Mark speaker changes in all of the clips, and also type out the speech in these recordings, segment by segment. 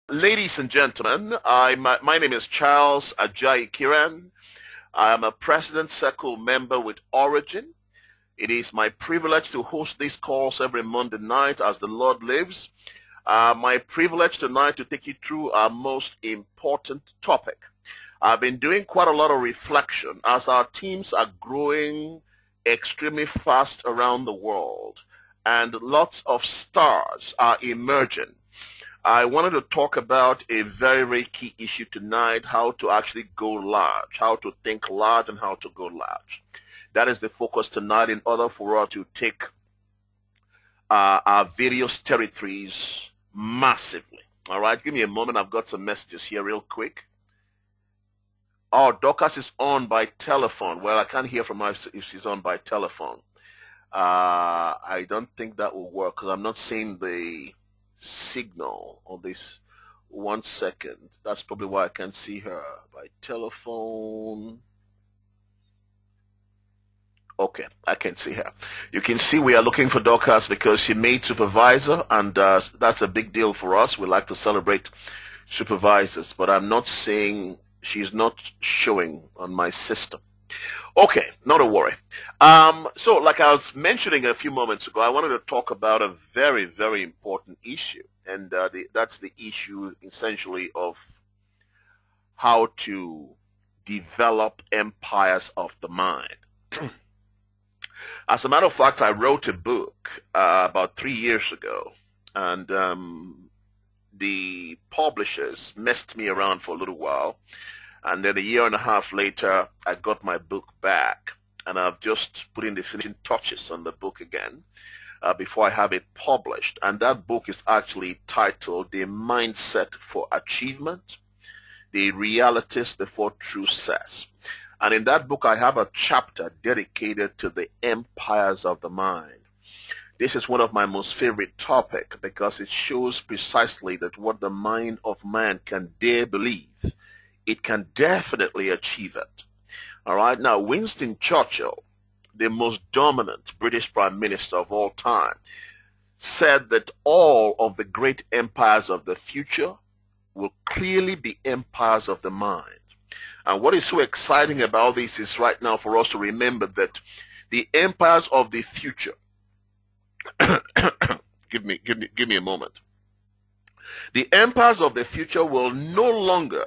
Speaker 1: Ladies and gentlemen, my name is Charles Ajayi Kiran. I am a President Circle member with Origin. It is my privilege to host these calls every Monday night as the Lord lives. My privilege tonight to take you through our most important topic. I've been doing quite a lot of reflection as our teams are growing extremely fast around the world and lots of stars are emerging. I wanted to talk about a very, very key issue tonight, how to actually go large, how to think large and how to go large. That is the focus tonight in order for us to take our various territories massively. All right, give me a moment. I've got some messages here real quick. Oh, Dorcas is on by telephone. Well, I can't hear from her if she's on by telephone. I don't think that will work because I'm not seeing the signal on this. 1 second. That's probably why I can't see her by telephone. Okay, I can see her. You can see we are looking for Dorcas because she made supervisor, and that's a big deal for us. We like to celebrate supervisors, but I'm not seeing, she's not showing on my system. Okay, not a worry. So like I was mentioning a few moments ago, I wanted to talk about a very, very important issue, and that's the issue essentially of how to develop empires of the mind. As a matter of fact, I wrote a book about 3 years ago, and the publishers messed me around for a little while. And then a year and a half later, I got my book back, and I've just put in the finishing touches on the book again before I have it published. And that book is actually titled The Mindset for Achievement, The Realities Before True Success. And in that book, I have a chapter dedicated to the empires of the mind. This is one of my most favorite topics because it shows precisely that what the mind of man can dare believe, it can definitely achieve it. All right. Now, Winston Churchill, the most dominant British Prime Minister of all time, said that all of the great empires of the future will clearly be empires of the mind. And what is so exciting about this is right now for us to remember that the empires of the future, give me a moment. The empires of the future will no longer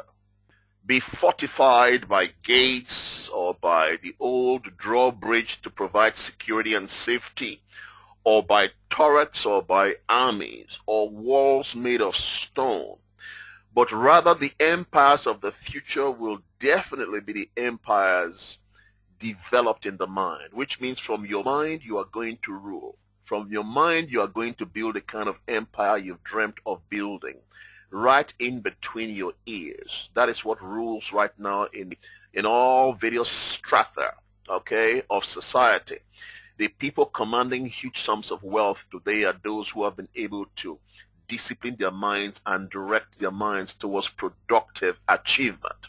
Speaker 1: be fortified by gates or by the old drawbridge to provide security and safety, or by turrets or by armies or walls made of stone, but rather the empires of the future will definitely be the empires developed in the mind, which means from your mind you are going to rule. From your mind you are going to build the kind of empire you've dreamt of building, right in between your ears. That is what rules right now in all various strata, okay, of society. The people commanding huge sums of wealth today are those who have been able to discipline their minds and direct their minds towards productive achievement.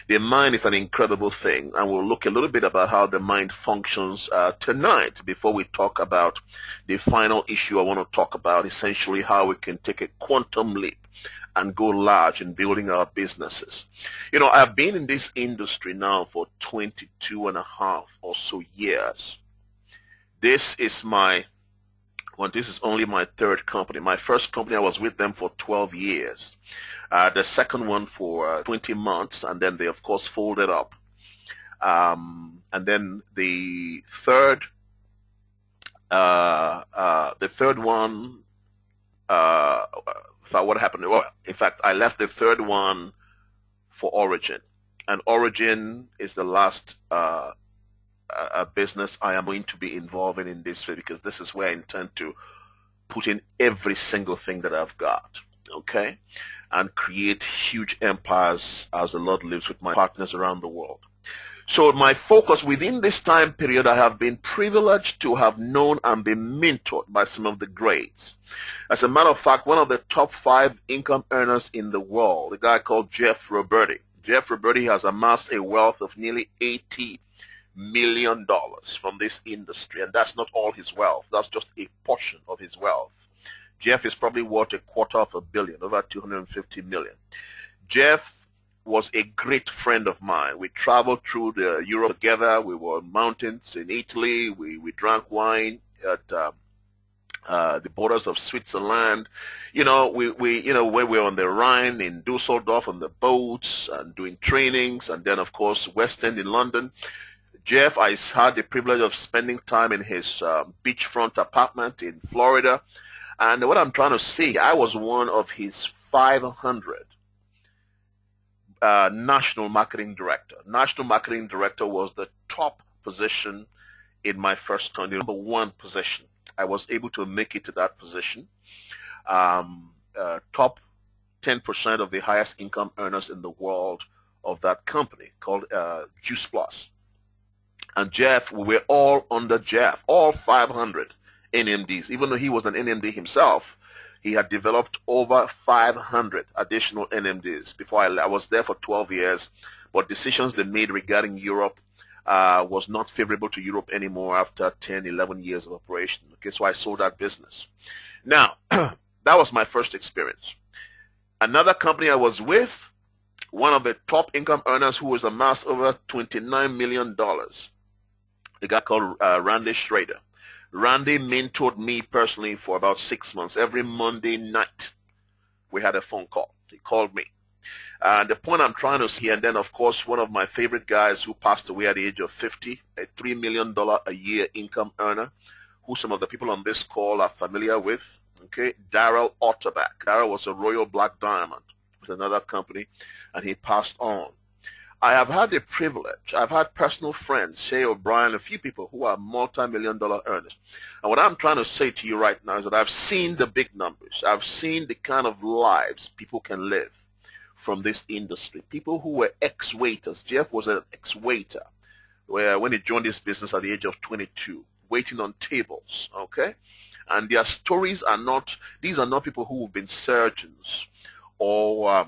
Speaker 1: The mind is an incredible thing, and we'll look a little bit about how the mind functions tonight before we talk about the final issue I want to talk about, essentially how we can take a quantum leap and go large in building our businesses. You know, I've been in this industry now for 22 and a half or so years. This is only my third company. My first company, I was with them for 12 years. The second one for 20 months, and then they, of course, folded up. And then the third one, what happened? Well, in fact, I left the third one for Origin, and Origin is the last business I am going to be involved in this way, because this is where I intend to put in every single thing that I've got, okay, and create huge empires as the Lord lives with my partners around the world. So my focus within this time period, I have been privileged to have known and been mentored by some of the greats. As a matter of fact, one of the top 5 income earners in the world, a guy called Jeff Roberti. Jeff Roberti has amassed a wealth of nearly $80 million from this industry, and that's not all his wealth. That's just a portion of his wealth. Jeff is probably worth $250 million, over 250 million. Jeff was a great friend of mine. We traveled through Europe together. We were on mountains in Italy. We drank wine at the borders of Switzerland. You know, when we were on the Rhine in Dusseldorf on the boats and doing trainings, and then of course West End in London. Jeff, I had the privilege of spending time in his beachfront apartment in Florida. And what I'm trying to say, I was one of his 500 national marketing director. National marketing director was the top position in my first country, number one position. I was able to make it to that position. Top 10% of the highest income earners in the world of that company called Juice Plus. And Jeff, we were all under Jeff, all 500 NMDs. Even though he was an NMD himself, he had developed over 500 additional NMDs before I was there for 12 years. But decisions they made regarding Europe was not favorable to Europe anymore after 10, 11 years of operation. Okay, so I sold that business. Now, that was my first experience. Another company I was with, one of the top income earners who was amassed over $29 million. A guy called Randy Schrader. Randy mentored me personally for about 6 months. Every Monday night, we had a phone call. He called me. And the point I'm trying to see, and then of course one of my favorite guys who passed away at the age of 50, a $3 million a year income earner, who some of the people on this call are familiar with, okay, Darrell Otterback. Darrell was a Royal Black Diamond with another company, and he passed on. I have had the privilege, I've had personal friends, Shay O'Brien, a few people who are multi-million-dollar earners. And what I'm trying to say to you right now is that I've seen the big numbers. I've seen the kind of lives people can live from this industry. People who were ex-waiters. Jeff was an ex-waiter when he joined this business at the age of 22, waiting on tables, okay? And their stories are not, these are not people who have been surgeons or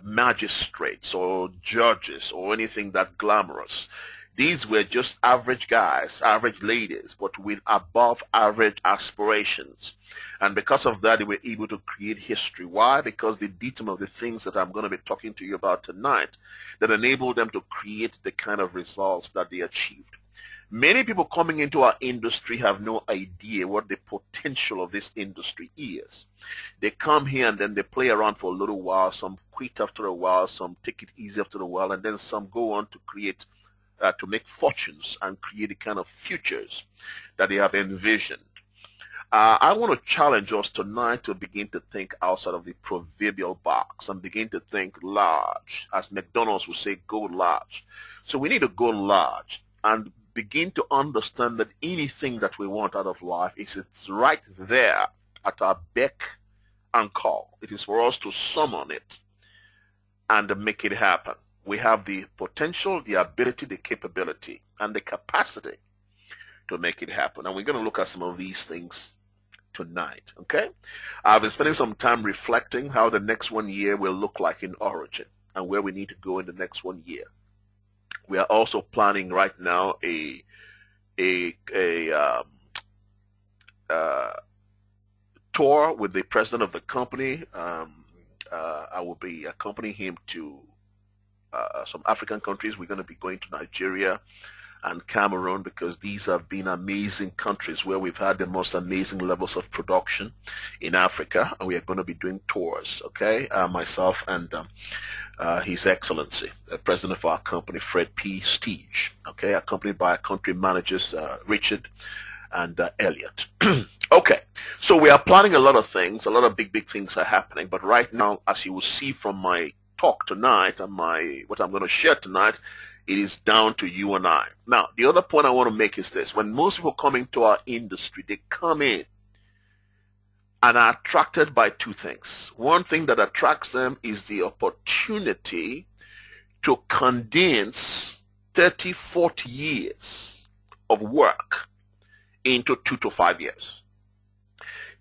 Speaker 1: magistrates or judges or anything that glamorous. These were just average guys, average ladies, but with above average aspirations. And because of that, they were able to create history. Why? Because they did some of the things that I'm going to be talking to you about tonight that enabled them to create the kind of results that they achieved. Many people coming into our industry have no idea what the potential of this industry is. They come here and then they play around for a little while. Some quit after a while. Some take it easy after a while. And then some go on to create, to make fortunes and create the kind of futures that they have envisioned. I want to challenge us tonight to begin to think outside of the proverbial box and begin to think large. As McDonald's would say, go large. So we need to go large and begin to understand that anything that we want out of life it's right there at our beck and call. It is for us to summon it and make it happen. We have the potential, the ability, the capability, and the capacity to make it happen. And we're going to look at some of these things tonight, okay? I've been spending some time reflecting how the next 1 year will look like in origin and where we need to go in the next 1 year. We are also planning right now a tour with the president of the company. I will be accompanying him to some African countries. We're going to be going to Nigeria and Cameroon because these have been amazing countries where we've had the most amazing levels of production in Africa, and we are going to be doing tours, okay? Myself and His Excellency, the president of our company, Fred P. Steege, okay, accompanied by our country managers, Richard and Elliot. Okay, so we are planning a lot of things. A lot of big things are happening, but right now, as you will see from my talk tonight and what I'm going to share tonight, it is down to you and I. Now, the other point I want to make is this. When most people come into our industry, they come in and are attracted by two things. One thing that attracts them is the opportunity to condense 30, 40 years of work into 2 to 5 years.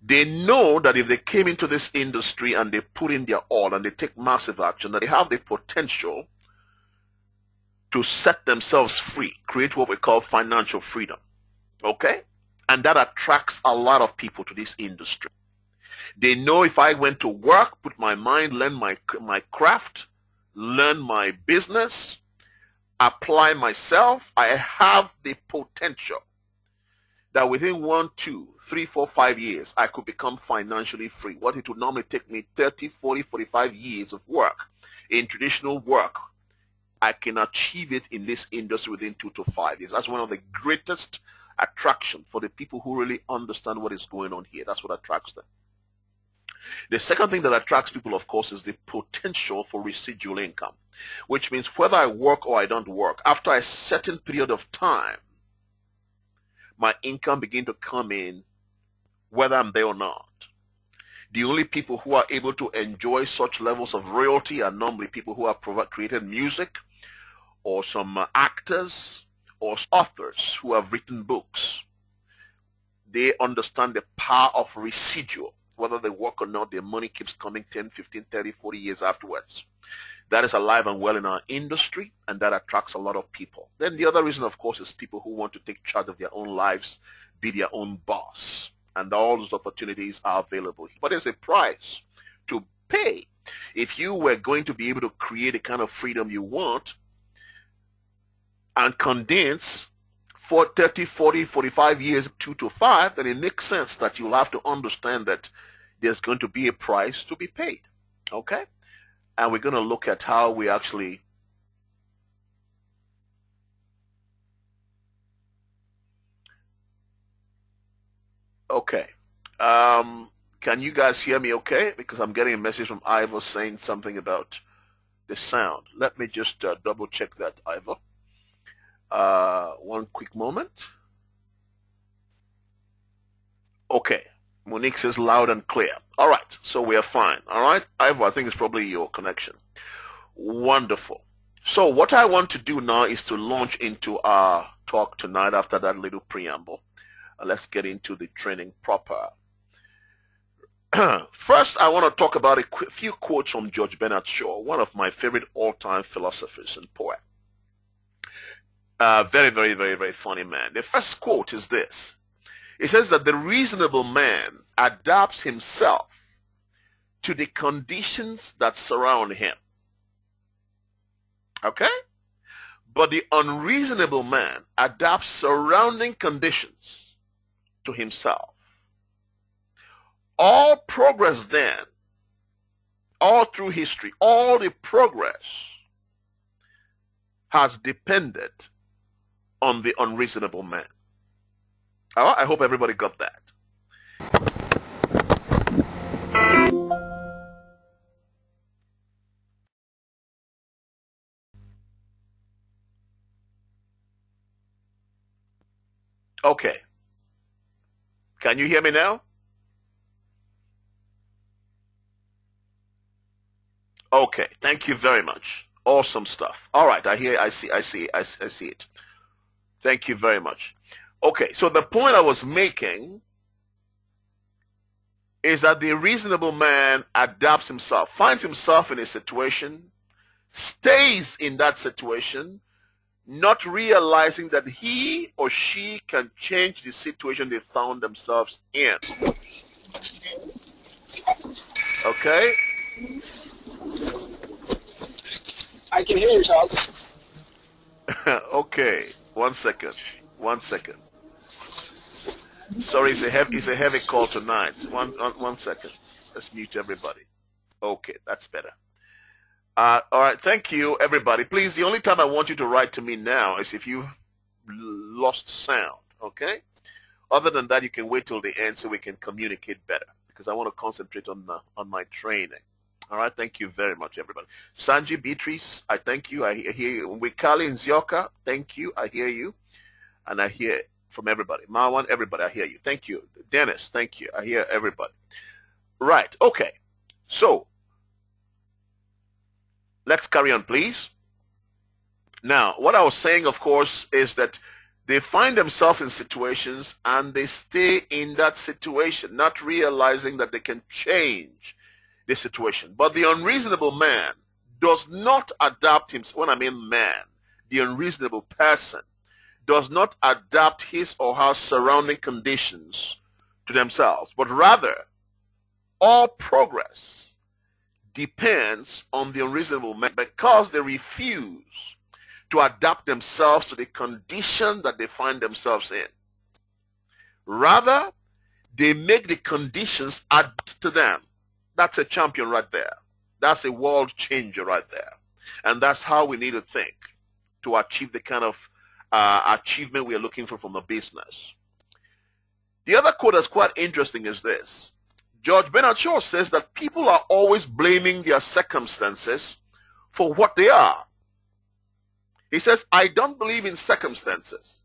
Speaker 1: They know that if they came into this industry and they put in their all and they take massive action, that they have the potential to set themselves free, create what we call financial freedom, okay? And that attracts a lot of people to this industry. They know if I went to work, put my mind, learn my craft, learn my business, apply myself, I have the potential that within 1, 2, 3, 4, 5 years, I could become financially free. What it would normally take me 30, 40, 45 years of work in traditional work, I can achieve it in this industry within 2 to 5 years. That's one of the greatest attractions for the people who really understand what is going on here. That's what attracts them. The second thing that attracts people, of course, is the potential for residual income, which means whether I work or I don't work, after a certain period of time, my income begins to come in whether I'm there or not. The only people who are able to enjoy such levels of royalty are normally people who have created music, or some actors or authors who have written books. They understand the power of residual. Whether they work or not, their money keeps coming 10, 15, 30, 40 years afterwards. That is alive and well in our industry, and that attracts a lot of people. Then the other reason, of course, is people who want to take charge of their own lives, be their own boss. And all those opportunities are available. But there's a price to pay. If you were going to be able to create the kind of freedom you want and condense for 30, 40, 45 years, 2 to 5, then it makes sense that you'll have to understand that there's going to be a price to be paid. Okay? And we're going to look at how we actually okay. Can you guys hear me okay? Because I'm getting a message from Ivor saying something about the sound. Let me just double check that, Ivor. One quick moment. Okay. Monique says loud and clear. All right. So we are fine. All right. Ivor, I think it's probably your connection. Wonderful. So what I want to do now is to launch into our talk tonight after that little preamble. Let's get into the training proper. First, I want to talk about a few quotes from George Bernard Shaw, one of my favorite all-time philosophers and poet. Very, very, very, very funny man. The first quote is this. It says that the reasonable man adapts himself to the conditions that surround him. Okay? But the unreasonable man adapts surrounding conditions to himself. All progress then, all through history, all the progress has depended on the unreasonable man. I hope everybody got that. Okay. Can you hear me now? Okay, thank you very much. Awesome stuff. All right, I see it. Thank you very much. Okay, so the point I was making is that the reasonable man adapts himself, finds himself in a situation, stays in that situation, not realizing that he or she can change the situation they found themselves in. Okay?
Speaker 2: I can hear you, Charles.
Speaker 1: Okay, one second. Sorry, it's a heavy call tonight. One second. Let's mute everybody. Okay, that's better. All right, thank you, everybody. Please, the only time I want you to write to me now is if you lost sound, okay? Other than that, you can wait till the end so we can communicate better, because I want to concentrate on my training. All right, thank you very much, everybody. Sanji, Beatrice, I thank you. I hear you. Wikali and Zioka, thank you. I hear you. And I hear from everybody. Marwan, everybody, I hear you. Thank you. Dennis, thank you. I hear everybody. Right, okay. So, let's carry on, please. Now, what I was saying, of course, is that they find themselves in situations and they stay in that situation, not realizing that they can change the situation. But the unreasonable man does not adapt himself. When I mean man, the unreasonable person does not adapt his or her surrounding conditions to themselves, but rather all progress depends on the unreasonable man because they refuse to adapt themselves to the condition that they find themselves in. Rather, they make the conditions adapt to them. That's a champion right there. That's a world changer right there. And that's how we need to think to achieve the kind of achievement we are looking for from a business. The other quote that's quite interesting is this. George Bernard Shaw says that people are always blaming their circumstances for what they are. He says, I don't believe in circumstances.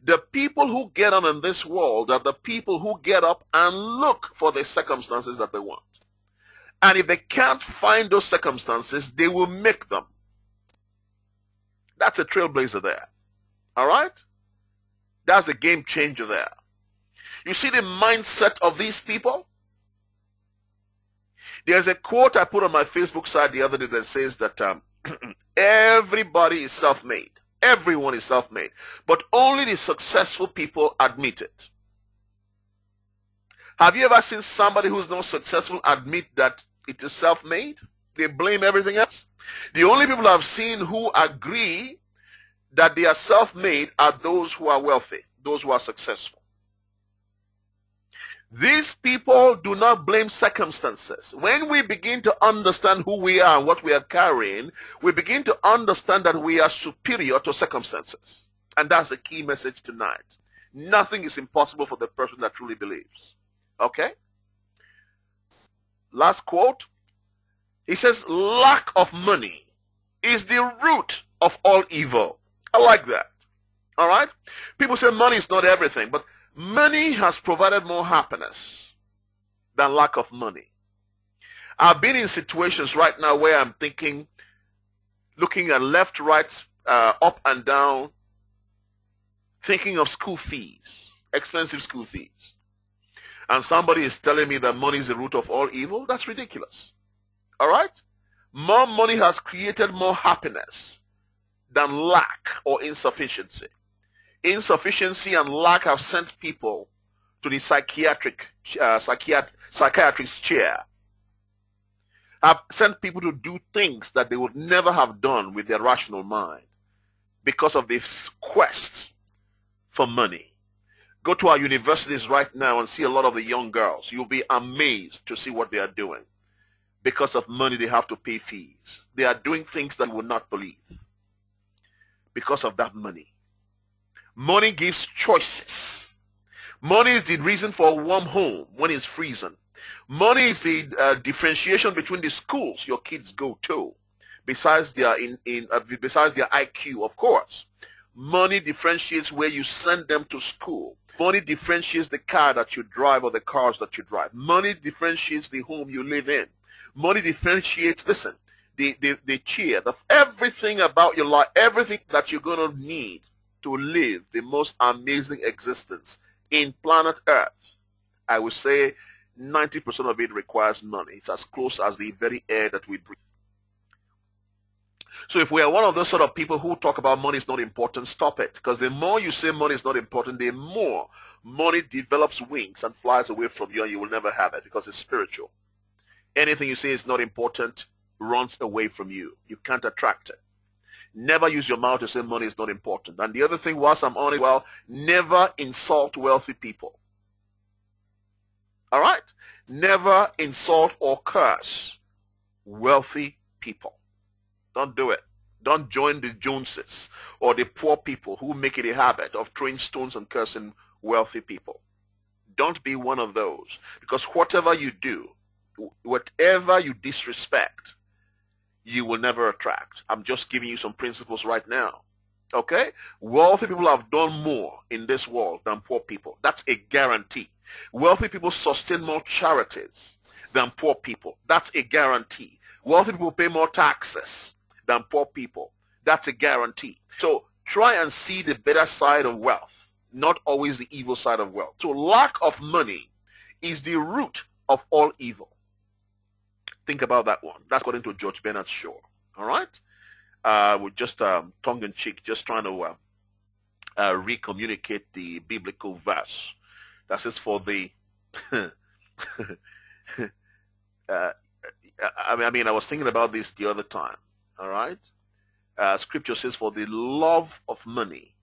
Speaker 1: The people who get on in this world are the people who get up and look for the circumstances that they want. And if they can't find those circumstances, they will make them. That's a trailblazer there. All right? That's a game changer there. You see the mindset of these people? There's a quote I put on my Facebook site the other day that says that everybody is self-made. Everyone is self-made. But only the successful people admit it. Have you ever seen somebody who's not successful admit that it is self-made? They blame everything else. The only people I've seen who agree that they are self-made are those who are wealthy, those who are successful. These people do not blame circumstances. When we begin to understand who we are and what we are carrying, we begin to understand that we are superior to circumstances. And that's the key message tonight. Nothing is impossible for the person that truly believes. Okay? Last quote. He says, lack of money is the root of all evil. I like that. All right? People say money is not everything, but money has provided more happiness than lack of money. I've been in situations right now where I'm thinking, looking at left, right, up and down, thinking of school fees, expensive school fees. And somebody is telling me that money is the root of all evil. That's ridiculous. All right? More money has created more happiness than lack or insufficiency. Insufficiency and lack have sent people to the psychiatrist's chair. Have sent people to do things that they would never have done with their rational mind because of this quest for money. Go to our universities right now and see a lot of the young girls. You'll be amazed to see what they are doing. Because of money, they have to pay fees. They are doing things that you would not believe because of that money. Money gives choices. Money is the reason for a warm home when it's freezing. Money is the differentiation between the schools your kids go to, besides their besides their IQ, of course. Money differentiates where you send them to school. Money differentiates the car that you drive or the cars that you drive. Money differentiates the home you live in. Money differentiates, listen, the cheer, everything about your life, everything that you're going to need to live the most amazing existence in planet Earth. I would say 90% of it requires money. It's as close as the very air that we breathe. So if we are one of those sort of people who talk about money is not important, stop it. Because the more you say money is not important, the more money develops wings and flies away from you, and you will never have it because it's spiritual. Anything you say is not important runs away from you. You can't attract it. Never use your mouth to say money is not important. And the other thing, whilst I'm on it, well, never insult wealthy people. All right? Never insult or curse wealthy people. Don't do it. Don't join the Joneses or the poor people who make it a habit of throwing stones and cursing wealthy people. Don't be one of those, because whatever you do, whatever you disrespect, you will never attract. I'm just giving you some principles right now. Okay? Wealthy people have done more in this world than poor people. That's a guarantee. Wealthy people sustain more charities than poor people. That's a guarantee. Wealthy people pay more taxes than poor people. That's a guarantee. So try and see the better side of wealth, not always the evil side of wealth. So lack of money is the root of all evil. Think about that one. That's according to George Bernard Shaw. All right? We're just tongue-in-cheek, just trying to recommunicate the biblical verse that says for the I was thinking about this the other time. All right. Scripture says, for the love of money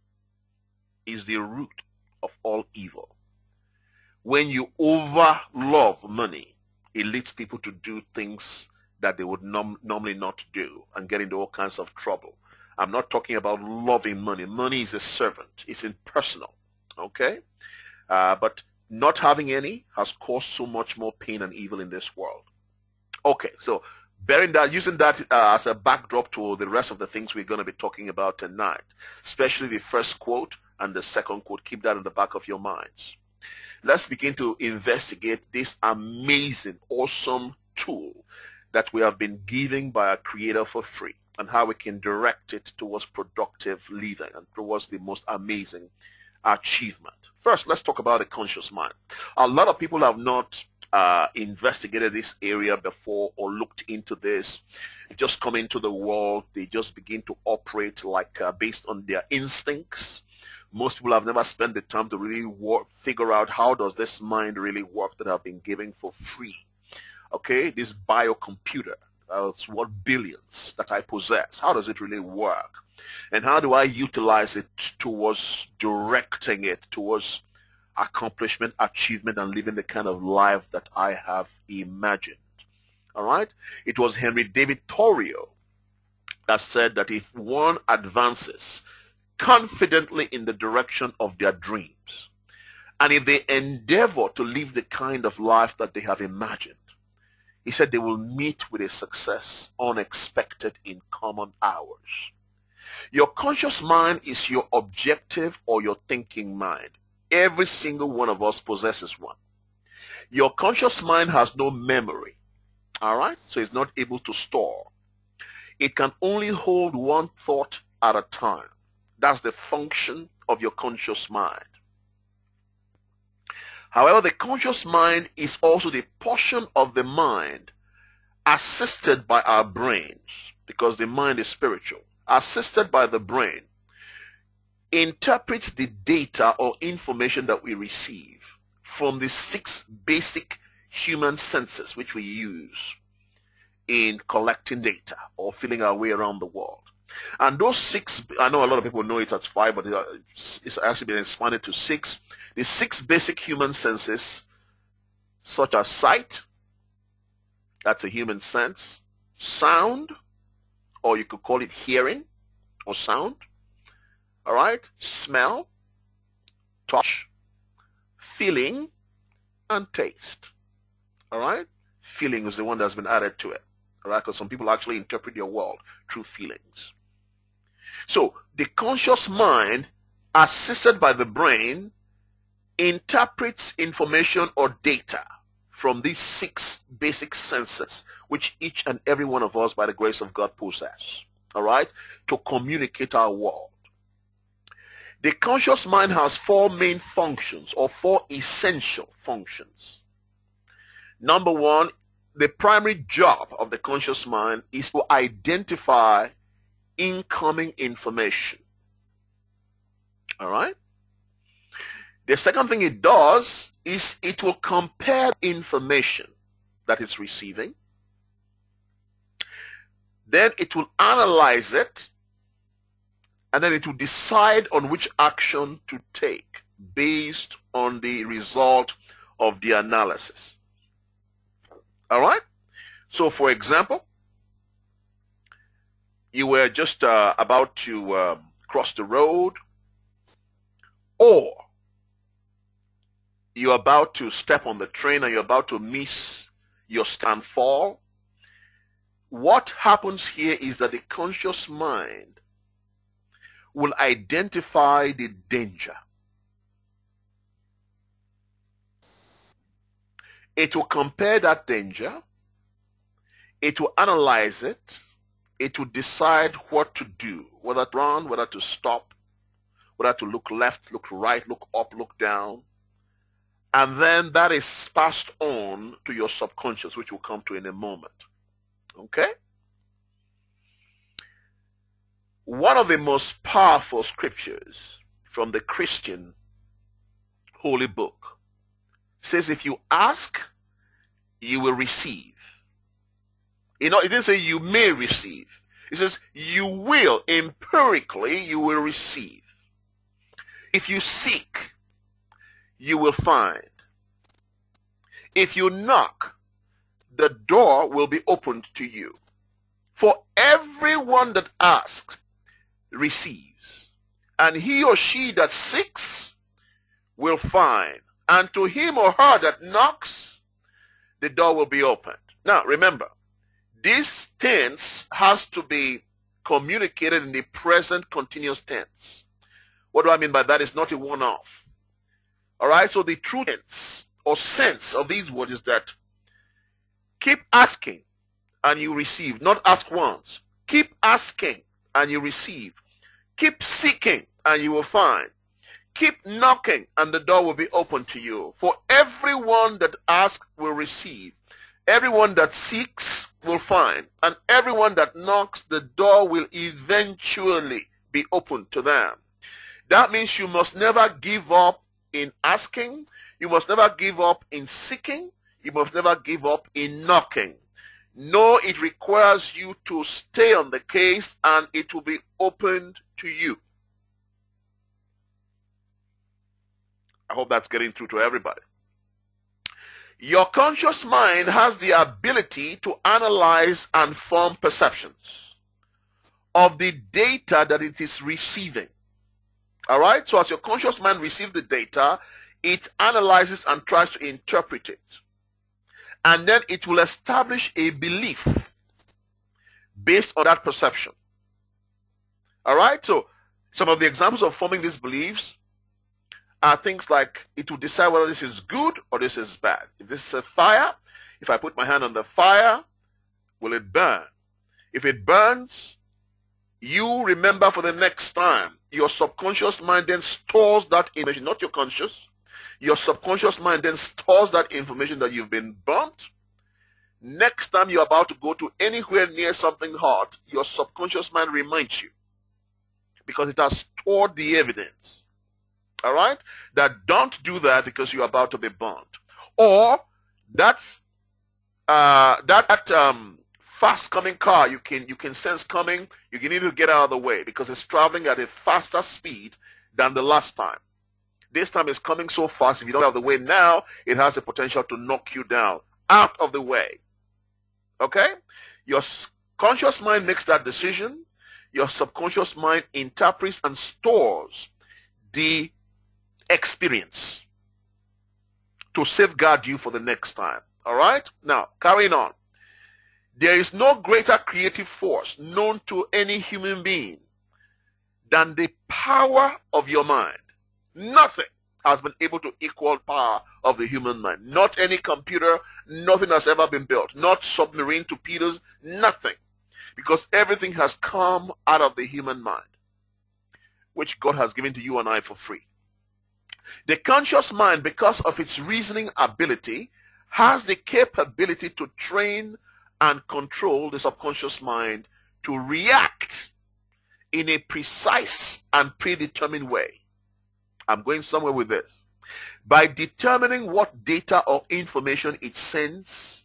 Speaker 1: is the root of all evil. When you over love money, it leads people to do things that they would normally not do and get into all kinds of trouble. I'm not talking about loving money. Money is a servant. It's impersonal. Okay? But not having any has caused so much more pain and evil in this world. Okay, so using that as a backdrop to the rest of the things we're going to be talking about tonight, especially the first quote and the second quote, keep that in the back of your minds. Let's begin to investigate this amazing, awesome tool that we have been given by our Creator for free, and how we can direct it towards productive living and towards the most amazing achievement. First, let's talk about the conscious mind. A lot of people have not investigated this area before or looked into this. They just come into the world, they just begin to operate like based on their instincts. Most people have never spent the time to really figure out how does this mind really work that I've been given for free. Okay, this biocomputer, it's what billions that I possess. How does it really work? And how do I utilize it towards directing it towards accomplishment, achievement, and living the kind of life that I have imagined? All right? It was Henry David Thoreau that said that if one advances confidently in the direction of their dreams, and if they endeavor to live the kind of life that they have imagined, he said they will meet with a success unexpected in common hours. Your conscious mind is your objective or your thinking mind. Every single one of us possesses one. Your conscious mind has no memory, all right? So it's not able to store. It can only hold one thought at a time. That's the function of your conscious mind. However, the conscious mind is also the portion of the mind assisted by our brains, because the mind is spiritual, assisted by the brain, interprets the data or information that we receive from the 6 basic human senses which we use in collecting data or feeling our way around the world. And those 6, I know a lot of people know it as 5, but it's actually been expanded to 6. The 6 basic human senses, such as sight, that's a human sense, sound, or you could call it hearing or sound, all right, smell, touch, feeling, and taste, all right? Feeling is the one that's been added to it, all right, because some people actually interpret your world through feelings. So the conscious mind, assisted by the brain, interprets information or data from these 6 basic senses, which each and every one of us, by the grace of God, possess, all right, to communicate our world. The conscious mind has 4 main functions, or 4 essential functions. Number 1, the primary job of the conscious mind is to identify incoming information. All right? The second thing it does is it will compare information that it's receiving. Then it will analyze it, and then it will decide on which action to take based on the result of the analysis. All right? So, for example, you were just about to cross the road, or you're about to step on the train and you're about to miss your stand fall. What happens here is that the conscious mind will identify the danger. It will compare that danger. It will analyze it. It will decide what to do, whether to run, whether to stop, whether to look left, look right, look up, look down. And then that is passed on to your subconscious, which we'll come to in a moment. Okay? One of the most powerful scriptures from the Christian holy book. It says, if you ask, you will receive. You know, it didn't say you may receive. It says you will, empirically, you will receive. If you seek, you will find. If you knock, the door will be opened to you. For everyone that asks receives, and he or she that seeks will find, and to him or her that knocks, the door will be opened. Now remember, this tense has to be communicated in the present continuous tense. What do I mean by that? It's not a one-off. All right, so the true tense or sense of these words is that keep asking and you receive. Not ask once. Keep asking and you receive. Keep seeking and you will find. Keep knocking and the door will be open to you. For everyone that asks will receive. Everyone that seeks will find. And everyone that knocks, the door will eventually be open to them. That means you must never give up in asking. You must never give up in seeking. You must never give up in knocking. No, it requires you to stay on the case and it will be opened to you. I hope that's getting through to everybody. Your conscious mind has the ability to analyze and form perceptions of the data that it is receiving. All right? So as your conscious mind receives the data, it analyzes and tries to interpret it. And then it will establish a belief based on that perception. All right? So some of the examples of forming these beliefs are things like it will decide whether this is good or this is bad. If this is a fire, if I put my hand on the fire, will it burn? If it burns, you remember for the next time. Your subconscious mind then stores that information, not your conscious. Your subconscious mind then stores that information that you've been burnt. Next time you're about to go to anywhere near something hot, your subconscious mind reminds you because it has stored the evidence. All right? That don't do that because you're about to be burnt. Or that's fast coming car you can sense coming, you need to get out of the way because it's traveling at a faster speed than the last time. This time it's coming so fast, if you don't have the way now, it has the potential to knock you down. Out of the way. Okay? Your conscious mind makes that decision. Your subconscious mind interprets and stores the experience to safeguard you for the next time. All right? Now, carrying on. There is no greater creative force known to any human being than the power of your mind. Nothing has been able to equal power of the human mind. Not any computer, nothing has ever been built. Not submarine torpedoes, nothing. Because everything has come out of the human mind, which God has given to you and I for free. The conscious mind, because of its reasoning ability, has the capability to train and control the subconscious mind to react in a precise and predetermined way. I'm going somewhere with this. By determining what data or information it sends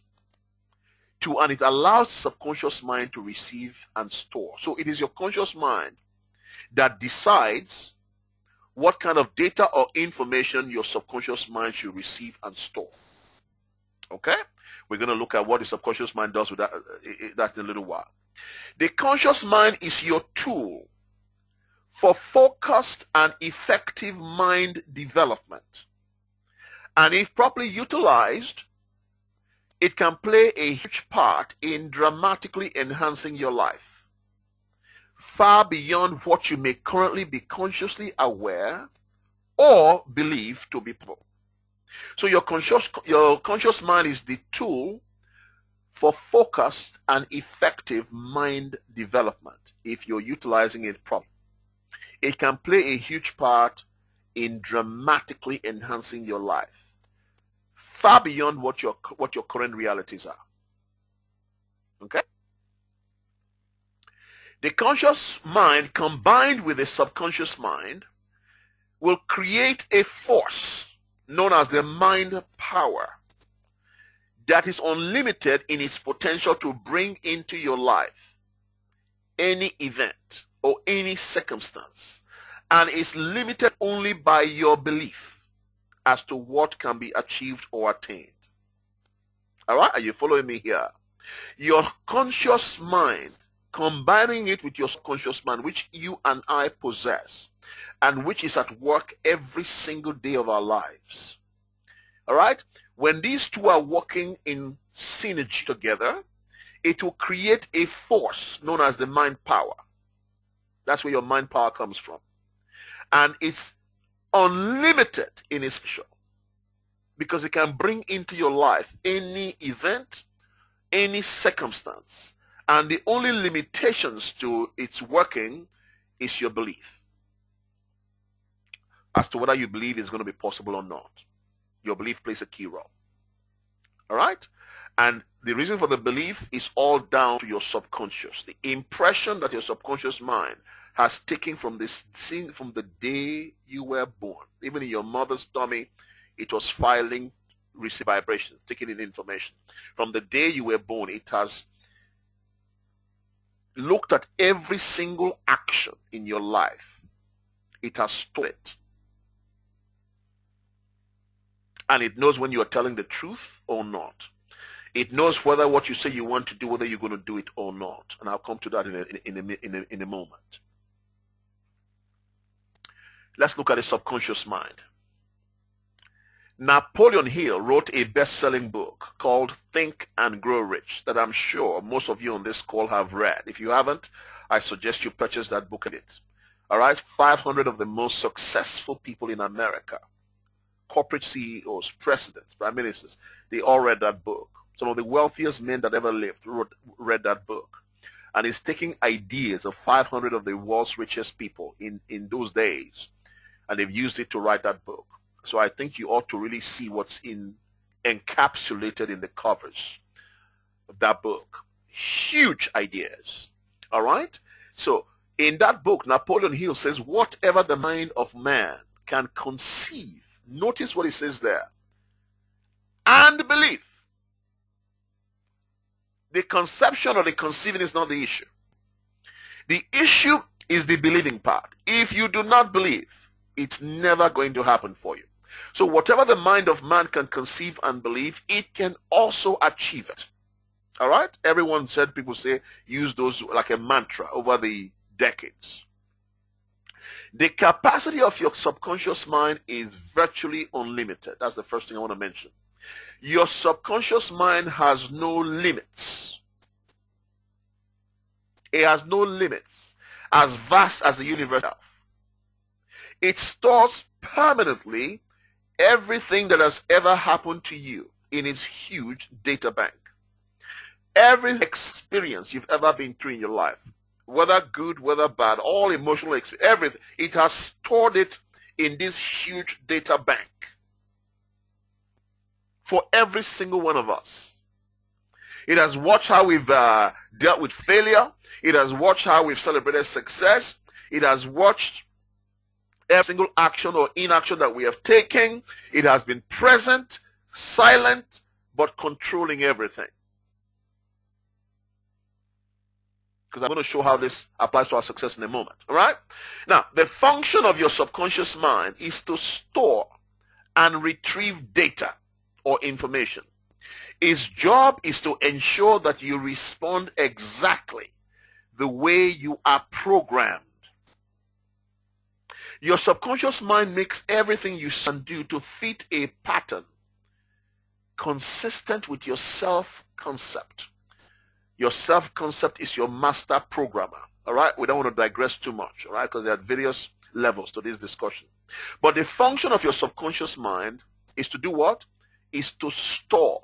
Speaker 1: to, and it allows the subconscious mind to receive and store. So it is your conscious mind that decides what kind of data or information your subconscious mind should receive and store. Okay? We're going to look at what the subconscious mind does with that in a little while. The conscious mind is your tool for focused and effective mind development. And if properly utilized, it can play a huge part in dramatically enhancing your life, far beyond what you may currently be consciously aware or believe to be possible. So your conscious mind is the tool for focused and effective mind development if you're utilizing it properly. It can play a huge part in dramatically enhancing your life, far beyond what your current realities are. Okay? The conscious mind combined with the subconscious mind will create a force known as the mind power that is unlimited in its potential to bring into your life any event or any circumstance, and is limited only by your belief as to what can be achieved or attained. All right, are you following me here? Your conscious mind, combining it with your subconscious mind, which you and I possess, and which is at work every single day of our lives. All right? When these two are working in synergy together, it will create a force known as the mind power. That's where your mind power comes from. And it's unlimited in its potential, because it can bring into your life any event, any circumstance. And the only limitations to its working is your belief as to whether you believe it's going to be possible or not. Your belief plays a key role. All right? And the reason for the belief is all down to your subconscious. The impression that your subconscious mind has taken from this thing from the day you were born. Even in your mother's tummy, it was filing, receiving vibrations, taking in information. From the day you were born, it has looked at every single action in your life. It has stored it. And it knows when you are telling the truth or not. It knows whether what you say you want to do, whether you're going to do it or not. And I'll come to that in a moment. Let's look at the subconscious mind. Napoleon Hill wrote a best-selling book called Think and Grow Rich that I'm sure most of you on this call have read. If you haven't, I suggest you purchase that book. All right, 500 of the most successful people in America, corporate CEOs, presidents, prime ministers, they all read that book. Some of the wealthiest men that ever lived read that book. And it's taking ideas of 500 of the world's richest people in those days, and they've used it to write that book. So I think you ought to really see what's encapsulated in the covers of that book. Huge ideas. All right? So in that book, Napoleon Hill says, whatever the mind of man can conceive, notice what he says there, and believe. The conception or the conceiving is not the issue. The issue is the believing part. If you do not believe, it's never going to happen for you. So whatever the mind of man can conceive and believe, it can also achieve it. All right? Everyone said, people say, use those like a mantra over the decades. The capacity of your subconscious mind is virtually unlimited. That's the first thing I want to mention. Your subconscious mind has no limits. It has no limits, as vast as the universe itself. It stores permanently everything that has ever happened to you in its huge data bank. Every experience you've ever been through in your life, whether good, whether bad, all emotional experience, everything, it has stored it in this huge data bank for every single one of us. It has watched how we've dealt with failure. It has watched how we've celebrated success. It has watched every single action or inaction that we have taken. It has been present, silent, but controlling everything. Because I'm going to show how this applies to our success in a moment. All right? Now, the function of your subconscious mind is to store and retrieve data or information. Its job is to ensure that you respond exactly the way you are programmed. Your subconscious mind makes everything you can do to fit a pattern consistent with your self-concept. Your self-concept is your master programmer. All right? We don't want to digress too much, all right? Because there are various levels to this discussion. But the function of your subconscious mind is to do what? Is to store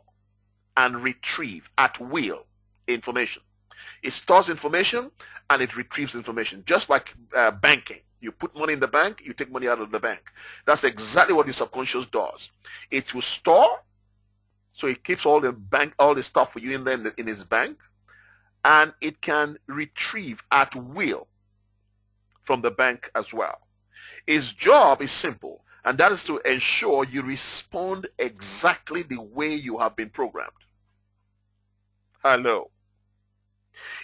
Speaker 1: and retrieve at will information. It stores information and it retrieves information, just like banking. You put money in the bank, you take money out of the bank. That's exactly what the subconscious does. It will store, so it keeps all the stuff for you in there in its bank, and it can retrieve at will from the bank as well. His job is simple, and that is to ensure you respond exactly the way you have been programmed. Hello.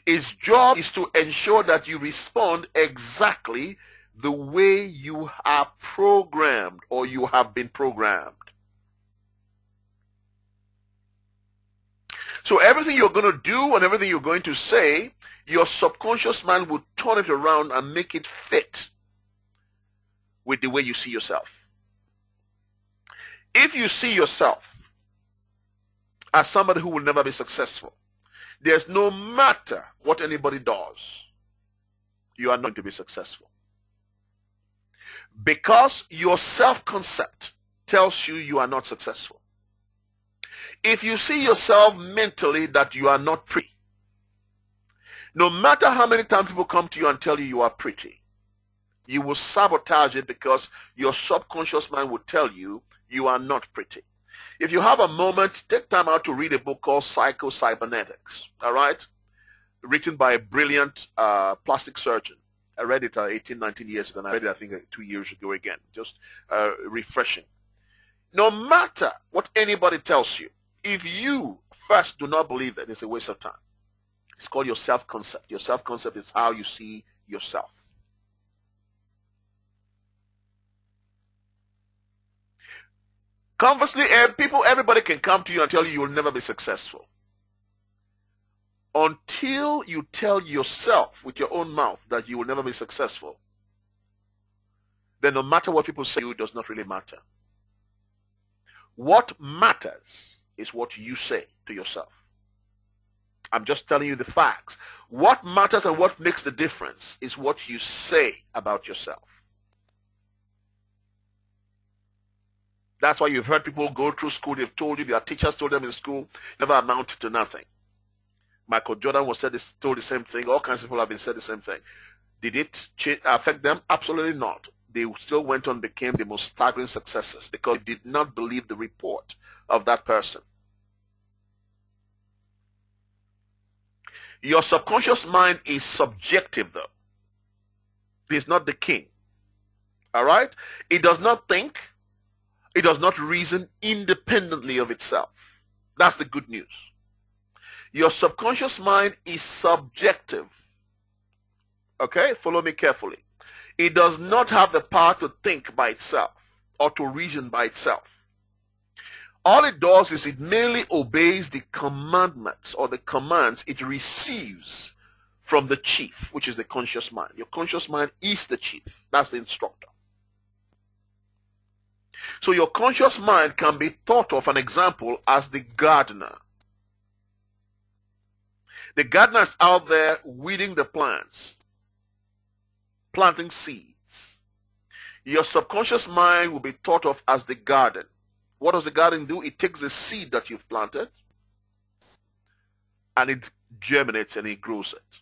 Speaker 1: His job is to ensure that you respond exactly the way you are programmed or you have been programmed. So everything you're going to do and everything you're going to say, your subconscious mind will turn it around and make it fit with the way you see yourself. If you see yourself as somebody who will never be successful, there's no matter what anybody does, you are not going to be successful. Because your self-concept tells you you are not successful. If you see yourself mentally that you are not pretty, no matter how many times people come to you and tell you you are pretty, you will sabotage it because your subconscious mind will tell you you are not pretty. If you have a moment, take time out to read a book called Psycho-Cybernetics, all right? Written by a brilliant plastic surgeon. I read it 18, 19 years ago, and I read it, I think, 2 years ago again. Just refreshing. No matter what anybody tells you, if you first do not believe that, it's a waste of time. It's called your self-concept. Your self-concept is how you see yourself. Conversely, everybody can come to you and tell you will never be successful. Until you tell yourself with your own mouth that you will never be successful, then no matter what people say, it does not really matter. What matters is what you say to yourself. I'm just telling you the facts. What matters and what makes the difference is what you say about yourself. That's why you've heard people go through school, they've told you, their teachers told them in school, never amounted to nothing. Michael Jordan was told the same thing. All kinds of people have been said the same thing. Did it affect them? Absolutely not. They still went on and became the most staggering successes because they did not believe the report of that person. Your subconscious mind is subjective, though. It is not the king. All right? It does not think. It does not reason independently of itself. That's the good news. Your subconscious mind is subjective. Okay? Follow me carefully. It does not have the power to think by itself or to reason by itself. All it does is it merely obeys the commandments or the commands it receives from the chief, which is the conscious mind. Your conscious mind is the chief. That's the instructor. So your conscious mind can be thought of, an example, as the gardener. The gardener is out there weeding the plants, planting seeds. Your subconscious mind will be thought of as the garden. What does the garden do? It takes the seed that you've planted and it germinates and it grows it.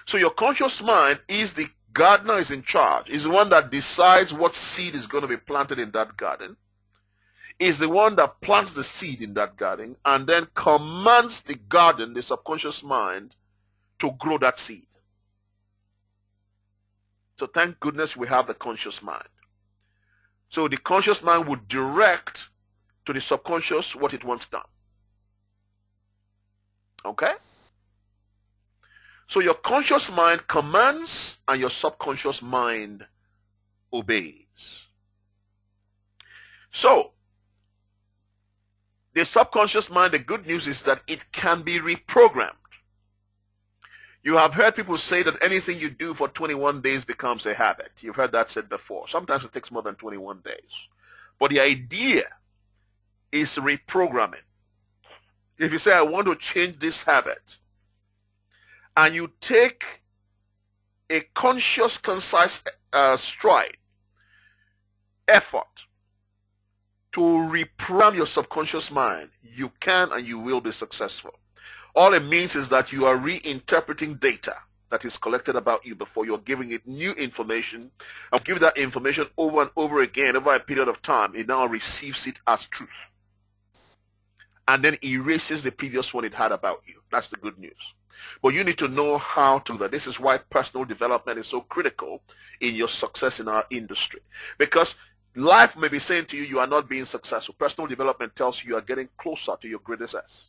Speaker 1: So your conscious mind is the gardener, is in charge, is the one that decides what seed is going to be planted in that garden, is the one that plants the seed in that garden and then commands the garden, the subconscious mind, to grow that seed. So thank goodness we have the conscious mind. So the conscious mind would direct to the subconscious what it wants done. Okay? So your conscious mind commands and your subconscious mind obeys. So the subconscious mind, the good news is that it can be reprogrammed. You have heard people say that anything you do for 21 days becomes a habit. You've heard that said before. Sometimes it takes more than 21 days. But the idea is reprogramming. If you say, I want to change this habit, and you take a conscious, concise stride, effort to reprogram your subconscious mind, you can and you will be successful. All it means is that you are reinterpreting data that is collected about you before. You're giving it new information. I'll give that information over and over again over a period of time. It now receives it as truth. and then erases the previous one it had about you. That's the good news. But you need to know how to do that. This is why personal development is so critical in your success in our industry. Because life may be saying to you, you are not being successful. Personal development tells you you are getting closer to your greatest success.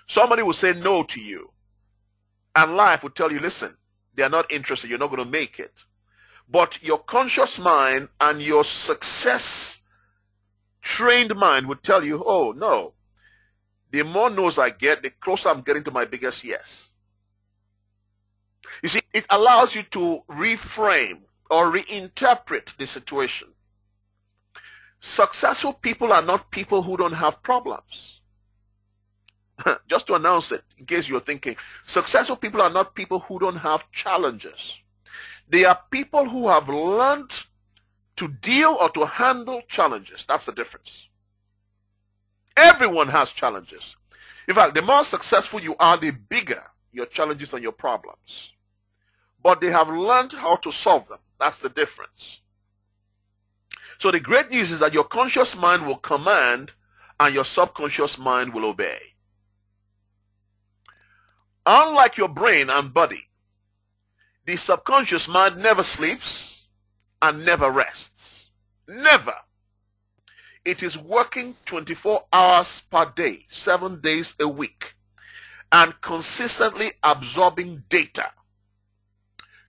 Speaker 1: Somebody will say no to you, and life will tell you, listen, they are not interested. You're not going to make it. But your conscious mind and your success trained mind would tell you, oh, no. The more no's I get, the closer I'm getting to my biggest yes. You see, it allows you to reframe or reinterpret the situation. Successful people are not people who don't have problems. Just to announce it, in case you're thinking, successful people are not people who don't have challenges. They are people who have learned to deal or to handle challenges. That's the difference. Everyone has challenges. In fact, the more successful you are, the bigger your challenges and your problems. But they have learned how to solve them. That's the difference. So the great news is that your conscious mind will command and your subconscious mind will obey. Unlike your brain and body, the subconscious mind never sleeps and never rests. Never. It is working 24 hours per day, 7 days a week, and consistently absorbing data,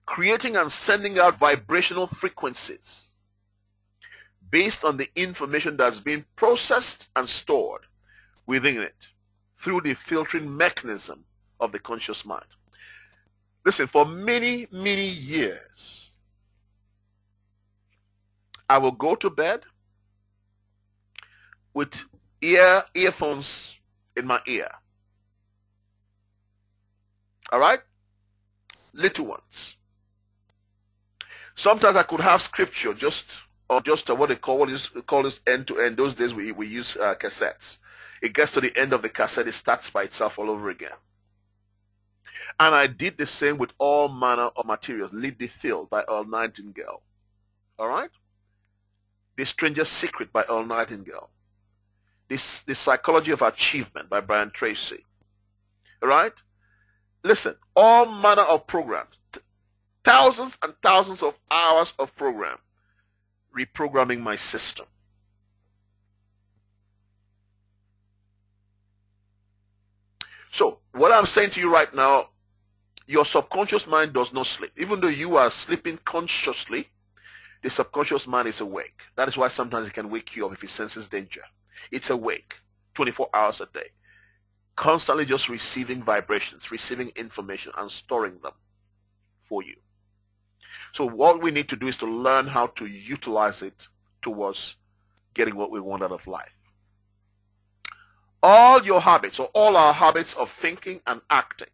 Speaker 1: creating and sending out vibrational frequencies based on the information that's being processed and stored within it through the filtering mechanism of the conscious mind. Listen, for many, many years, I will go to bed with earphones in my ear. All right? Little ones. Sometimes I could have scripture what they call this end to end. Those days we use cassettes. It gets to the end of the cassette, it starts by itself all over again. And I did the same with all manner of materials. Lead the Field by Earl Nightingale. All right? The Stranger's Secret by Earl Nightingale. The Psychology of Achievement by Brian Tracy. All right? Listen, all manner of programs, thousands and thousands of hours of program, reprogramming my system. So, what I'm saying to you right now, your subconscious mind does not sleep. Even though you are sleeping consciously, the subconscious mind is awake. That is why sometimes it can wake you up if it senses danger. It's awake 24 hours a day, constantly just receiving vibrations, receiving information and storing them for you. So what we need to do is to learn how to utilize it towards getting what we want out of life. All your habits, or all our habits of thinking and acting,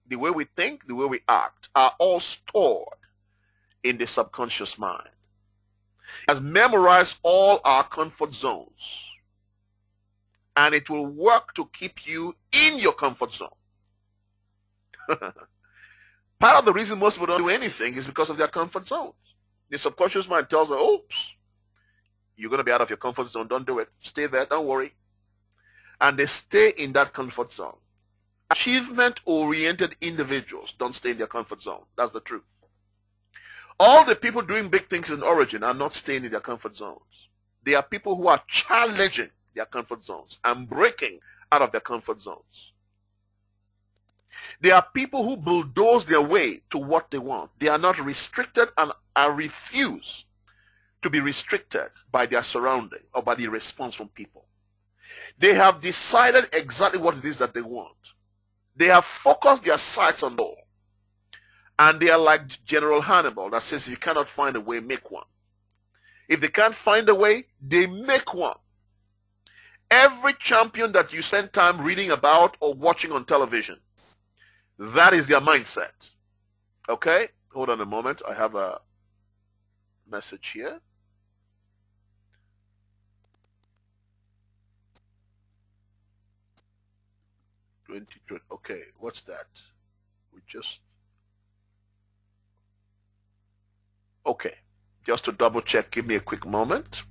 Speaker 1: the way we think, the way we act, are all stored in the subconscious mind. It has memorized all our comfort zones, and it will work to keep you in your comfort zone. Part of the reason most people don't do anything is because of their comfort zones. The subconscious mind tells them, oops, you're going to be out of your comfort zone, don't do it. Stay there, don't worry. And they stay in that comfort zone. Achievement-oriented individuals don't stay in their comfort zone. That's the truth. All the people doing big things in origin are not staying in their comfort zones. They are people who are challenging their comfort zones and breaking out of their comfort zones. They are people who bulldoze their way to what they want. They are not restricted and refuse to be restricted by their surrounding or by the response from people. They have decided exactly what it is that they want. They have focused their sights on goal. And they are like General Hannibal that says, if you cannot find a way, make one. If they can't find a way, they make one. Every champion that you spend time reading about or watching on television, that is their mindset. Okay? Hold on a moment. I have a message here. Okay, what's that? Okay, just to double check, give me a quick moment.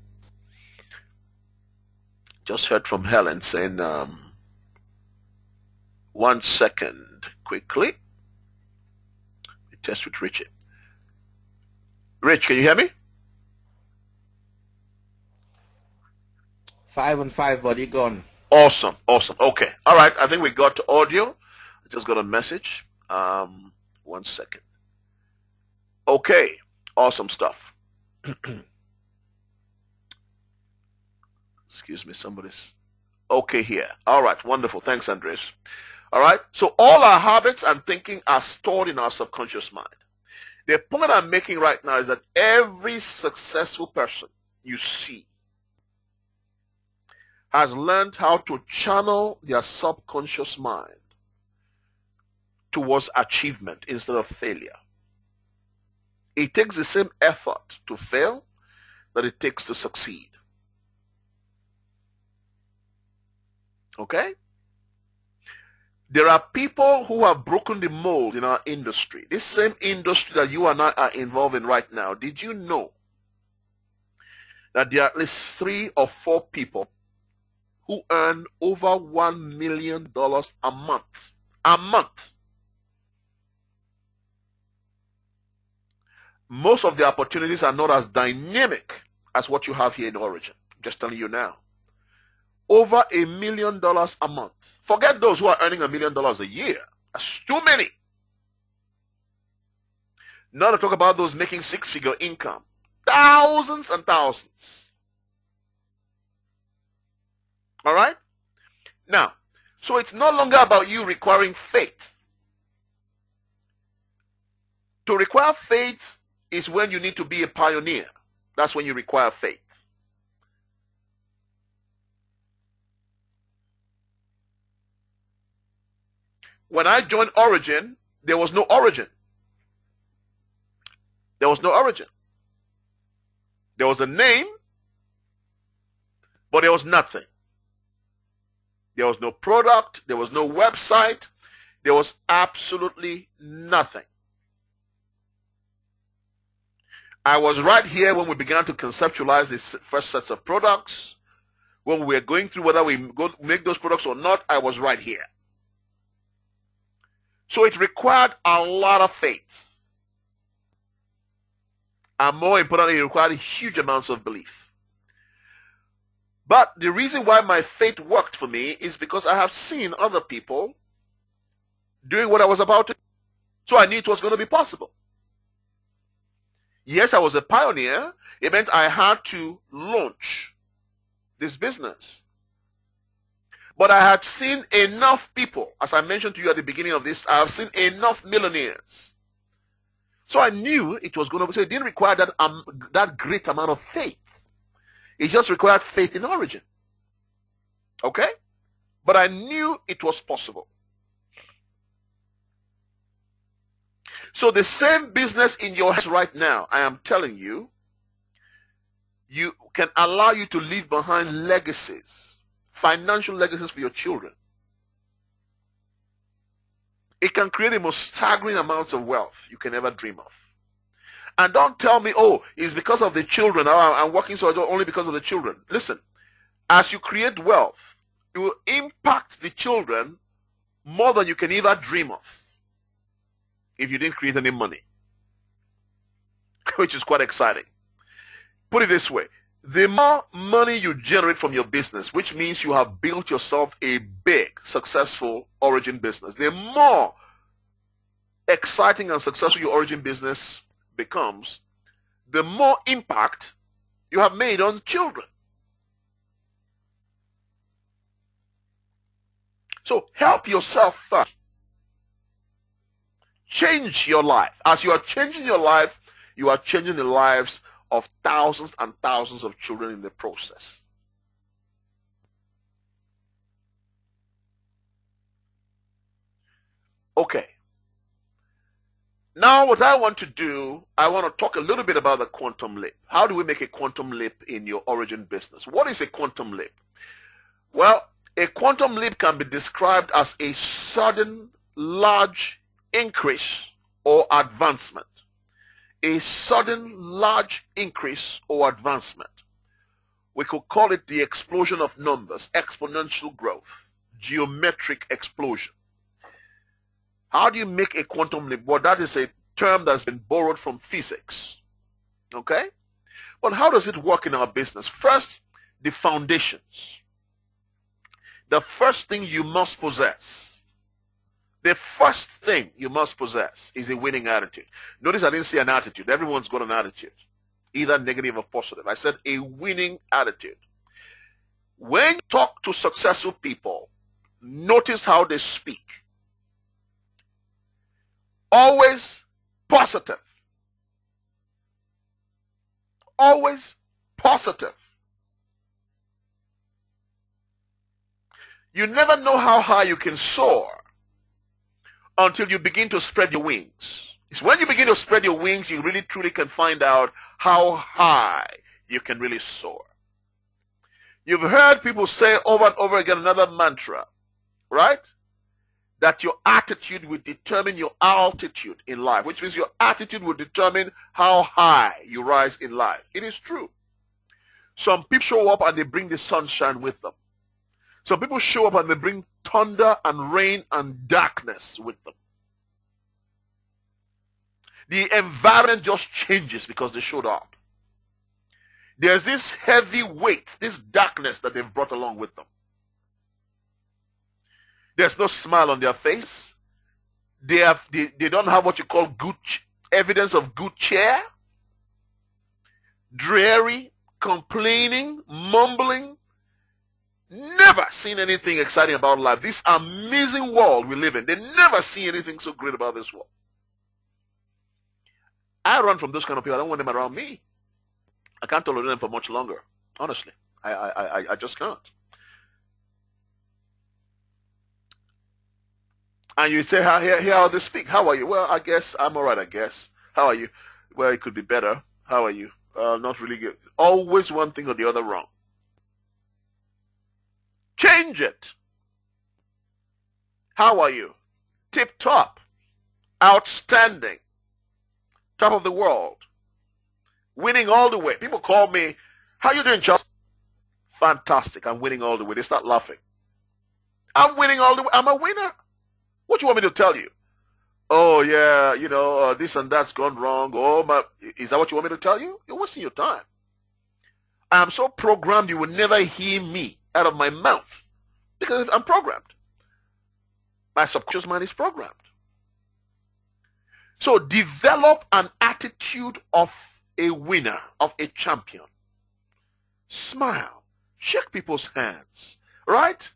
Speaker 1: Just heard from Helen saying, 1 second, quickly. Test with Richard. Rich, can you hear me?
Speaker 3: 5 on 5, buddy, gone.
Speaker 1: Awesome, awesome. Okay, all right. I think we got to audio. I just got a message. 1 second. Okay, awesome stuff. Excuse me, somebody's okay here. All right, wonderful. Thanks, Andres. All right, so all our habits and thinking are stored in our subconscious mind. The point I'm making right now is that every successful person you see has learned how to channel their subconscious mind towards achievement instead of failure. It takes the same effort to fail that it takes to succeed. Okay? There are people who have broken the mold in our industry. This same industry that you and I are involved in right now. Did you know that there are at least 3 or 4 people who earn over $1 million a month? A month. Most of the opportunities are not as dynamic as what you have here in Origin. I'm just telling you now. Over $1 million a month. Forget those who are earning $1 million a year. That's too many. Not to talk about those making 6-figure income. Thousands and thousands. All right? Now, so it's no longer about you requiring faith. To require faith is when you need to be a pioneer. That's when you require faith. When I joined Origin, there was no Origin. There was no Origin. There was a name, but there was nothing. There was no product. There was no website. There was absolutely nothing. I was right here when we began to conceptualize the first sets of products. When we were going through whether we go make those products or not, I was right here. So it required a lot of faith. And more importantly, it required huge amounts of belief. But the reason why my faith worked for me is because I have seen other people doing what I was about to do. So I knew it was going to be possible. Yes, I was a pioneer. It meant I had to launch this business. But I had seen enough people, as I mentioned to you at the beginning of this, I have seen enough millionaires. So I knew it was going to be, so it didn't require that great amount of faith. It just required faith in Origin. Okay? But I knew it was possible. So the same business in your hands right now, I am telling you, you can allow you to leave behind legacies, financial legacies for your children. It can create the most staggering amounts of wealth you can ever dream of. And don't tell me, oh, it's because of the children. Oh, I'm working so only because of the children. Listen, as you create wealth, it will impact the children more than you can ever dream of if you didn't create any money, which is quite exciting. Put it this way. The more money you generate from your business, which means you have built yourself a big, successful Origin business, the more exciting and successful your Origin business becomes, the more impact you have made on children. So help yourself first. Change your life. As you are changing your life, you are changing the lives of thousands and thousands of children in the process. Okay. Now what I want to do, I want to talk a little bit about the quantum leap. How do we make a quantum leap in your Origin business? What is a quantum leap? Well, a quantum leap can be described as a sudden, large increase or advancement. A sudden, large increase or advancement. We could call it the explosion of numbers, exponential growth, geometric explosion. How do you make a quantum leap? Well, that is a term that's been borrowed from physics. Okay? But how does it work in our business? First, the foundations. The first thing you must possess, the first thing you must possess is a winning attitude. Notice I didn't say an attitude. Everyone's got an attitude, either negative or positive. I said a winning attitude. When you talk to successful people, notice how they speak. Always positive. Always positive. You never know how high you can soar until you begin to spread your wings. It's when you begin to spread your wings you really truly can find out how high you can really soar. You've heard people say over and over again another mantra, right? That your attitude will determine your altitude in life, which means your attitude will determine how high you rise in life. It is true. Some people show up and they bring the sunshine with them. Some people show up and they bring thunder and rain and darkness with them. The environment just changes because they showed up. There's this heavy weight, this darkness that they've brought along with them. There's no smile on their face. They don't have what you call good evidence of good cheer. Dreary, complaining, mumbling. Never seen anything exciting about life. This amazing world we live in, they never see anything so great about this world. I run from those kind of people. I don't want them around me. I can't tolerate them for much longer. Honestly, I just can't. And you say, hear how they speak. How are you? Well, I guess I'm all right, I guess. How are you? Well, it could be better. How are you? Not really good. Always one thing or the other wrong. Change it. How are you? Tip top. Outstanding. Top of the world. Winning all the way. People call me, how you doing, Charles? Fantastic. I'm winning all the way. They start laughing. I'm winning all the way. I'm a winner. What do you want me to tell you? Oh, yeah, you know, this and that's gone wrong. Oh, is that what you want me to tell you? You're wasting your time. I'm so programmed you will never hear me out of my mouth because I'm programmed. My subconscious mind is programmed. So develop an attitude of a winner, of a champion. Smile. Shake people's hands. Right?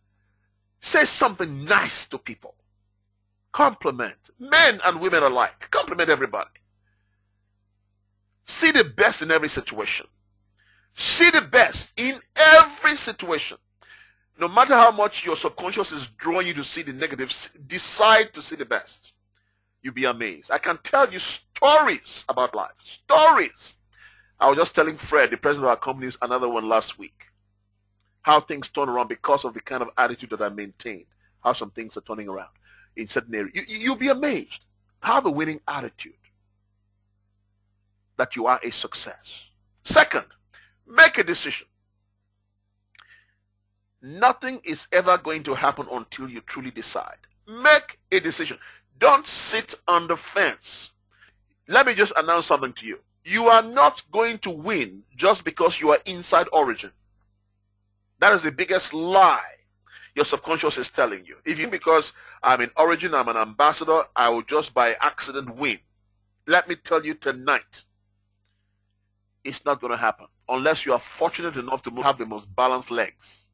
Speaker 1: Say something nice to people. Compliment. Men and women alike. Compliment everybody. See the best in every situation. See the best in every situation. No matter how much your subconscious is drawing you to see the negatives, decide to see the best. You'll be amazed. I can tell you stories about life. Stories. I was just telling Fred, the president of our company, another one last week, how things turn around because of the kind of attitude that I maintained, how some things are turning around in certain areas. You'll be amazed. Have a winning attitude that you are a success. Second, make a decision. Nothing is ever going to happen until you truly decide. Make a decision. Don't sit on the fence. Let me just announce something to you. You are not going to win just because you are inside Origin. That is the biggest lie your subconscious is telling you. If you because I'm in Origin, I'm an ambassador, I will just by accident win. Let me tell you tonight, it's not going to happen. Unless you are fortunate enough to have the most balanced legs.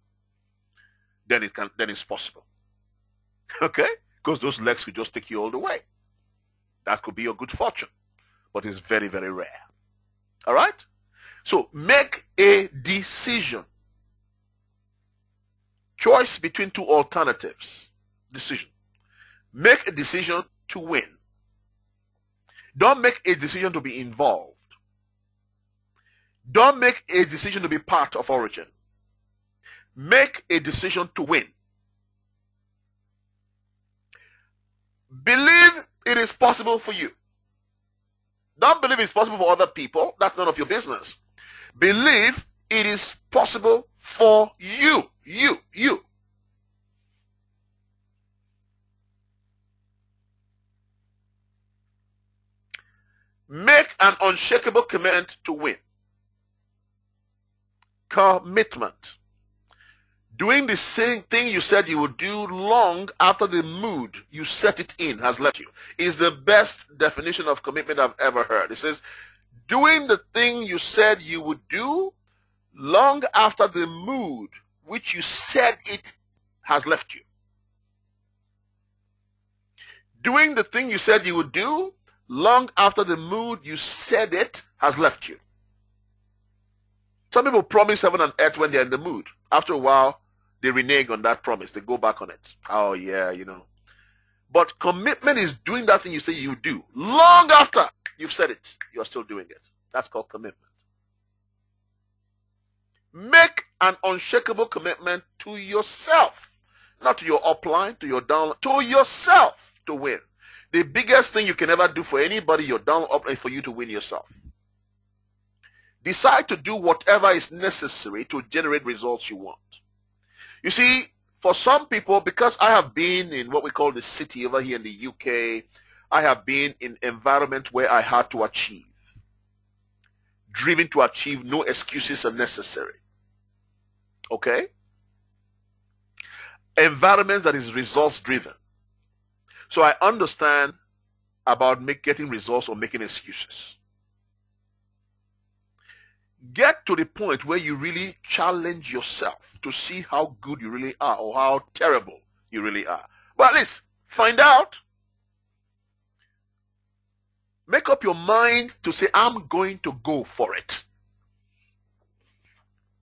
Speaker 1: Then it's possible. Okay? Because those legs could just take you all the way. That could be your good fortune. But it's very, very rare. All right? So make a decision. Choice between two alternatives. Decision. Make a decision to win. Don't make a decision to be involved. Don't make a decision to be part of Origin. Make a decision to win. Believe it is possible for you. Don't believe it's possible for other people. That's none of your business. Believe It is possible for you. You. Make an unshakable commitment to win. Commitment. Doing the same thing you said you would do long after the mood you set it in has left you is the best definition of commitment I've ever heard. It says, doing the thing you said you would do long after the mood which you said it has left you. Doing the thing you said you would do long after the mood you said it has left you. Some people promise heaven and earth when they're in the mood. After a while, they renege on that promise. They go back on it. Oh, yeah, you know. But commitment is doing that thing you say you do. Long after you've said it, you're still doing it. That's called commitment. Make an unshakable commitment to yourself. Not to your upline, to your downline, to yourself to win. The biggest thing you can ever do for anybody, your down upline, for you to win yourself. Decide to do whatever is necessary to generate results you want. You see, for some people, because I have been in what we call the city over here in the UK, I have been in environment where I had to achieve. Driven to achieve, no excuses are necessary. Okay? Environment that is results driven. So I understand about getting results or making excuses. Get to the point where you really challenge yourself to see how good you really are or how terrible you really are. Well, at least find out. Make up your mind to say, I'm going to go for it.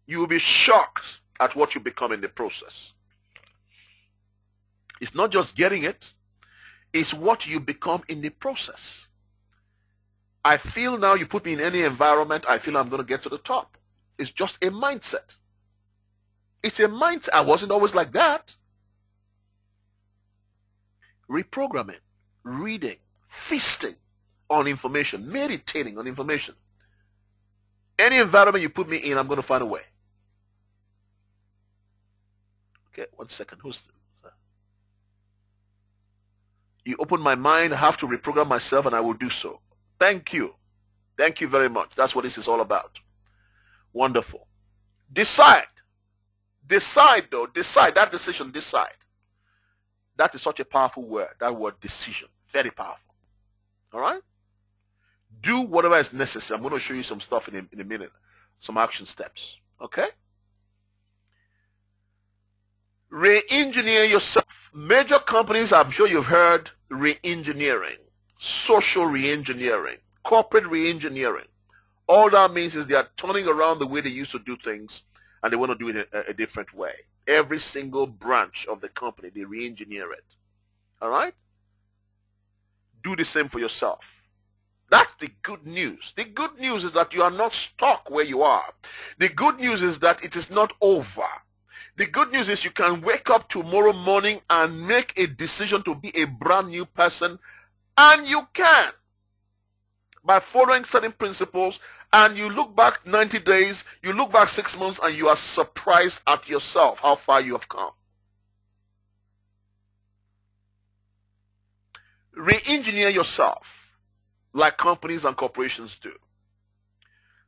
Speaker 1: You will be shocked at what you become in the process. It's not just getting it. It's what you become in the process. I feel now you put me in any environment, I feel I'm going to get to the top. It's just a mindset. It's a mindset. I wasn't always like that. Reprogramming, reading, feasting on information, meditating on information. Any environment you put me in, I'm going to find a way. Okay, 1 second. Who's that? You open my mind, I have to reprogram myself, and I will do so. Thank you. Thank you very much. That's what this is all about. Wonderful. Decide. Decide, though. Decide. That decision, decide. That is such a powerful word. That word, decision. Very powerful. All right? Do whatever is necessary. I'm going to show you some stuff in a minute. Some action steps. Okay? Re-engineer yourself. Major companies, I'm sure you've heard, re-engineering. Social re-engineering, corporate re-engineering. All that means is they are turning around the way they used to do things and they want to do it a different way. Every single branch of the company, they re-engineer it. All right? Do the same for yourself. That's the good news. The good news is that you are not stuck where you are. The good news is that it is not over. The good news is you can wake up tomorrow morning and make a decision to be a brand new person. And you can, by following certain principles, and you look back 90 days, you look back 6 months, and you are surprised at yourself, how far you have come. Re-engineer yourself, like companies and corporations do.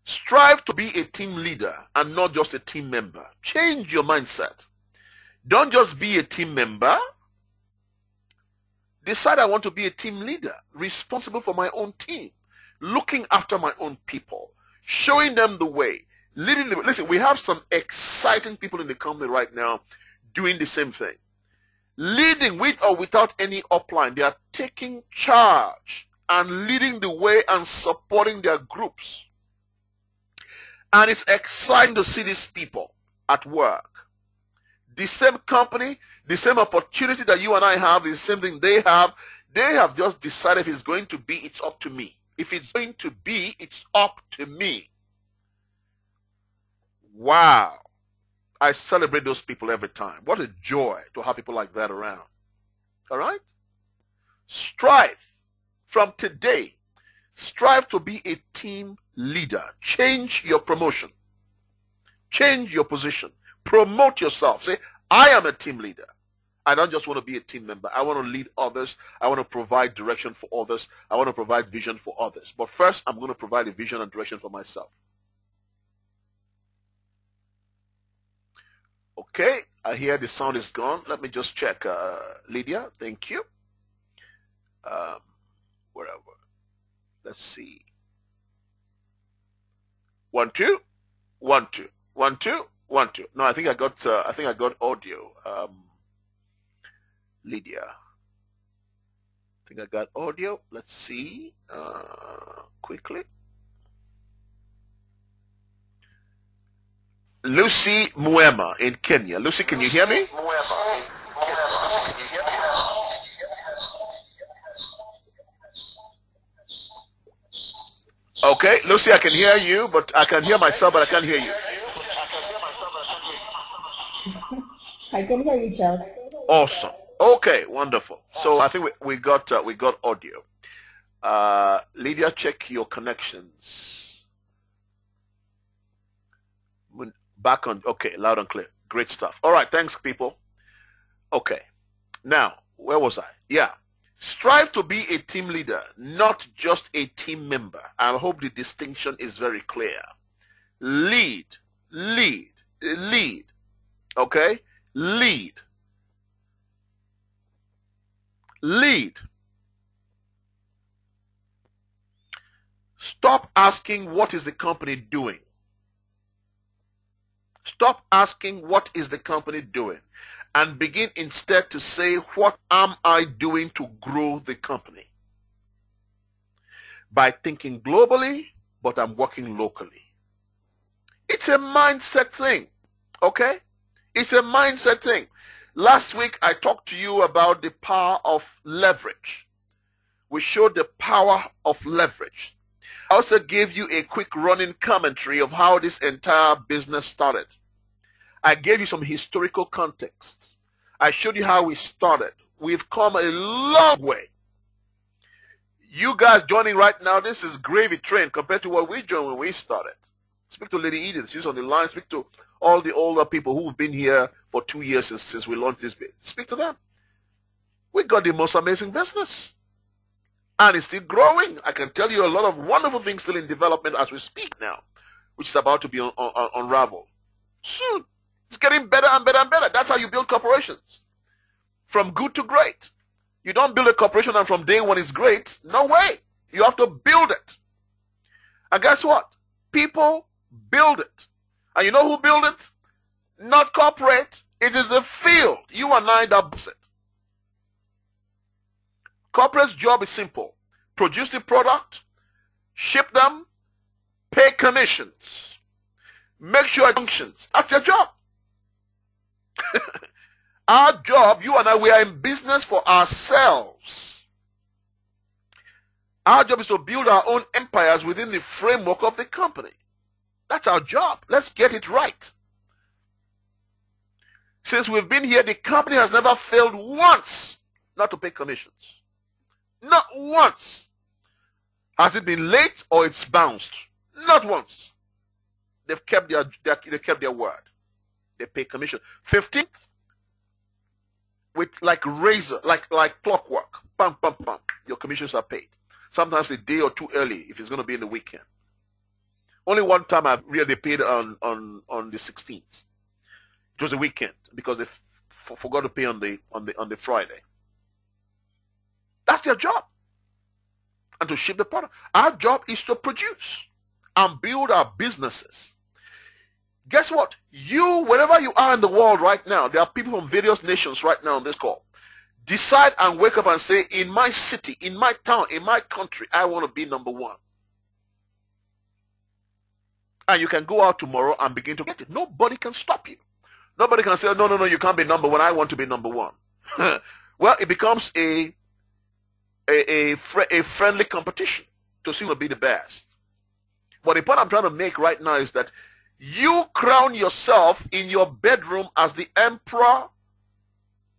Speaker 1: Strive to be a team leader and not just a team member. Change your mindset. Don't just be a team member. Decide I want to be a team leader, responsible for my own team, looking after my own people, showing them the way, leading them. Listen, we have some exciting people in the company right now doing the same thing. Leading with or without any upline, they are taking charge and leading the way and supporting their groups. And it's exciting to see these people at work. The same company, the same opportunity that you and I have, the same thing they have just decided if it's going to be, it's up to me. If it's going to be, it's up to me. Wow. I celebrate those people every time. What a joy to have people like that around. All right? Strive from today. Strive to be a team leader. Change your promotion Change your position. Promote yourself. Say, I am a team leader. I don't just want to be a team member. I want to lead others. I want to provide direction for others. I want to provide vision for others. But first, I'm going to provide a vision and direction for myself. Okay, I hear the sound is gone. Let me just check. Lydia, thank you. Wherever. Let's see. 1 2 1 2 1 2 1 2. No, I think I got audio. Lydia. I think I got audio. Let's see. Quickly. Lucy Muema in Kenya. Lucy, can you hear me? Okay, Lucy, I can hear you, but I can hear myself, but I can't hear you.
Speaker 3: I can hear you, Charles.
Speaker 1: Awesome. Okay, wonderful. So I think we got audio. Lydia, check your connections. Back on. Okay, loud and clear. Great stuff. All right, thanks, people. Okay, now where was I? Yeah. Strive to be a team leader, not just a team member. I hope the distinction is very clear. Lead, lead, lead. Okay? Lead. Lead. Stop asking what is the company doing. Stop asking what is the company doing, and begin instead to say, what am I doing to grow the company? By thinking globally, but I'm working locally. It's a mindset thing, okay? It's a mindset thing. Last week, I talked to you about the power of leverage. We showed the power of leverage. I also gave you a quick running commentary of how this entire business started. I gave you some historical context. I showed you how we started. We've come a long way. You guys joining right now, this is gravy train compared to what we joined when we started. Speak to Lady Edith. She's on the line. Speak to all the older people who've been here for 2 years since we launched this business. Speak to them. We got the most amazing business. And it's still growing. I can tell you a lot of wonderful things still in development as we speak now, which is about to be unraveled soon. It's getting better and better and better. That's how you build corporations. From good to great. You don't build a corporation and from day one it's great. No way. You have to build it. And guess what? People build it. And you know who build it? Not corporate. It is the field. You and I that builds it. Corporate's job is simple. Produce the product, ship them, pay commissions, make sure it functions. That's your job. Our job, you and I, we are in business for ourselves. Our job is to build our own empires within the framework of the company. That's our job. Let's get it right. Since we've been here, the company has never failed once not to pay commissions. Not once. Has it been late or it's bounced? Not once. They've kept their word. They pay commission. 15th, with like razor, like clockwork. Bam, bam, bam. Your commissions are paid. Sometimes a day or two early if it's going to be in the weekend. Only one time I've really paid on the 16th. It was a weekend because they forgot to pay on the Friday. That's their job. And to ship the product. Our job is to produce and build our businesses. Guess what? You, wherever you are in the world right now, there are people from various nations right now on this call. Decide and wake up and say, in my city, in my town, in my country, I want to be number one. And you can go out tomorrow and begin to get it. Nobody can stop you. Nobody can say, no, you can't be number one. I want to be number one. Well, it becomes a friendly competition to see who will be the best. But the point I'm trying to make right now is that you crown yourself in your bedroom as the emperor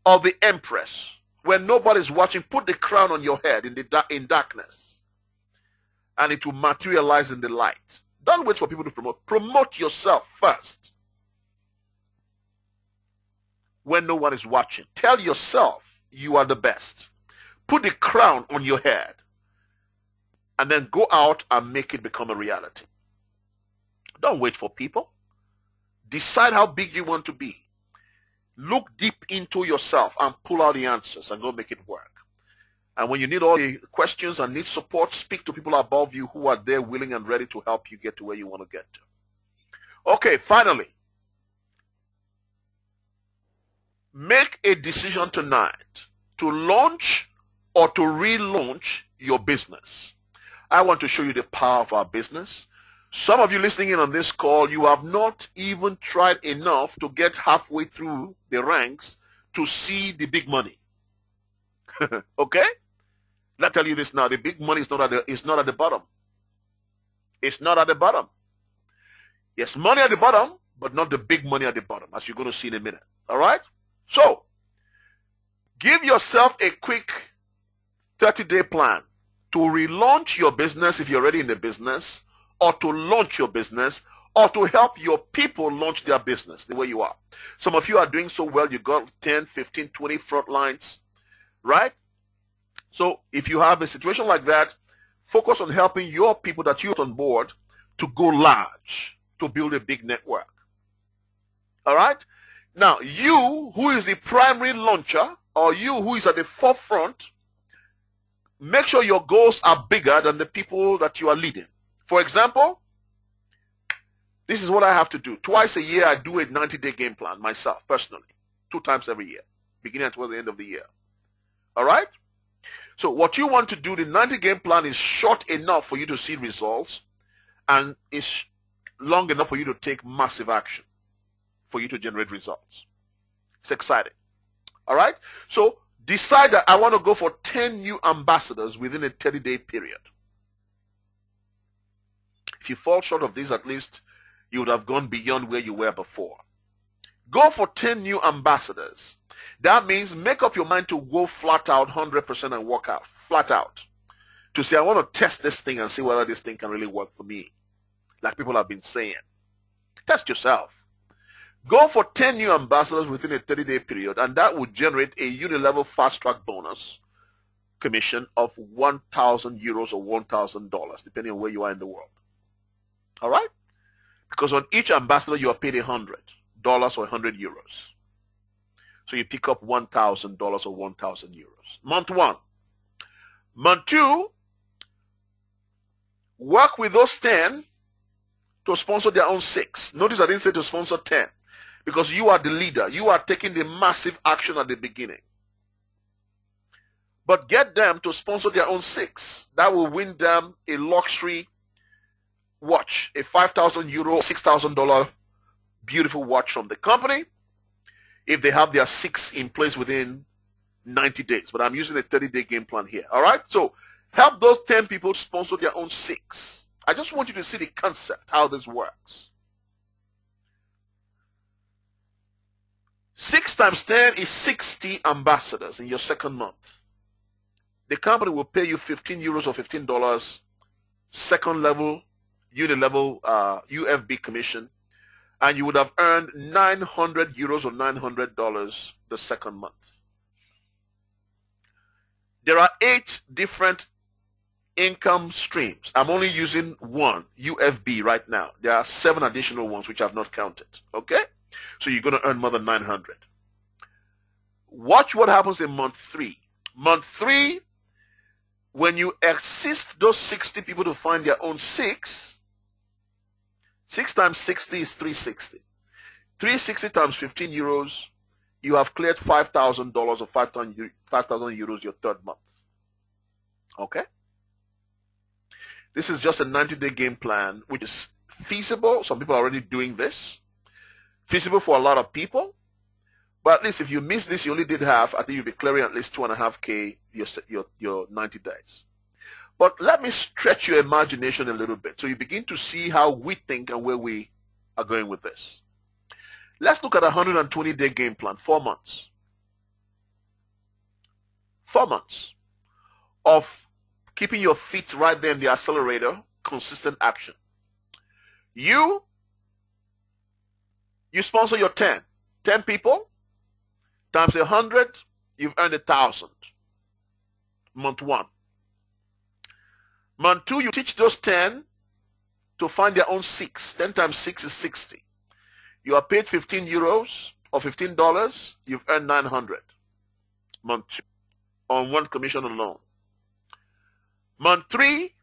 Speaker 1: or the empress. When nobody's watching, put the crown on your head in darkness. And it will materialize in the light. Don't wait for people to promote. Promote yourself first. when no one is watching. Tell yourself you are the best. Put the crown on your head and then go out and make it become a reality. Don't wait for people. Decide how big you want to be. Look deep into yourself and pull out the answers and go make it work. And when you need all the questions and need support, speak to people above you who are there willing and ready to help you get to where you want to get to. Okay, finally, make a decision tonight to launch or to relaunch your business. I want to show you the power of our business. Some of you listening in on this call, you have not even tried enough to get halfway through the ranks to see the big money. Okay? Let me tell you this now. The big money is not at the bottom. It's not at the bottom. Yes, money at the bottom, but not the big money at the bottom, as you're going to see in a minute. All right? So, give yourself a quick 30-day plan to relaunch your business if you're already in the business, or to launch your business, or to help your people launch their business the way you are. Some of you are doing so well. You got 10, 15, 20 front lines, right? So if you have a situation like that, focus on helping your people that you put on board to go large, to build a big network. All right? Now, you who is the primary launcher, or you who is at the forefront, make sure your goals are bigger than the people that you are leading. For example, this is what I have to do. Twice a year, I do a 90-day game plan myself, personally. 2 times every year, beginning towards the end of the year. All right? So what you want to do, the 90 game plan is short enough for you to see results, and is long enough for you to take massive action, for you to generate results. It's exciting. All right? So decide that I want to go for 10 new ambassadors within a 30-day period. If you fall short of this, at least you would have gone beyond where you were before. Go for 10 new ambassadors. That means make up your mind to go flat out 100% and work out, flat out. To say, I want to test this thing and see whether this thing can really work for me. Like people have been saying. Test yourself. Go for 10 new ambassadors within a 30-day period, and that would generate a uni-level fast-track bonus commission of 1,000 euros or $1,000, depending on where you are in the world. All right? Because on each ambassador, you are paid $100 or 100 euros. So you pick up $1,000 or 1,000 euros. Month 1. Month 2, work with those 10 to sponsor their own 6. Notice I didn't say to sponsor 10, because you are the leader. You are taking the massive action at the beginning. But get them to sponsor their own 6. That will win them a luxury watch, a 5,000 euro, $6,000 beautiful watch from the company, if they have their 6 in place within 90 days. But I'm using a 30-day game plan here. All right? So help those 10 people sponsor their own 6. I just want you to see the concept, how this works. 6 times 10 is 60 ambassadors in your second month. The company will pay you 15 euros or $15, second level, uni-level UFB commission, and you would have earned 900 euros or $900 the second month. There are 8 different income streams. I'm only using one, UFB, right now. There are 7 additional ones which I've not counted. Okay? So you're going to earn more than 900. Watch what happens in month 3. Month 3, when you assist those 60 people to find their own 6, 6 times 60 is 360. 360 times 15 euros, you have cleared $5,000 or 5,000 euros your third month. Okay? This is just a 90-day game plan, which is feasible. Some people are already doing this. Feasible for a lot of But at least if you miss this, you only did half. I think you'll be clearing at least 2.5K your 90 days. But let me stretch your imagination a little bit so you begin to see how we think and where we are going with this. Let's look at a 120-day game plan, 4 months. 4 months of keeping your feet right there in the accelerator, consistent action. You sponsor your 10 people, times 100, you've earned 1,000. Month 1. Month 2, you teach those 10 to find their own 6. 10 times 6 is 60. You are paid 15 euros or $15. You've earned 900. Month 2 on one commission alone. Month 3,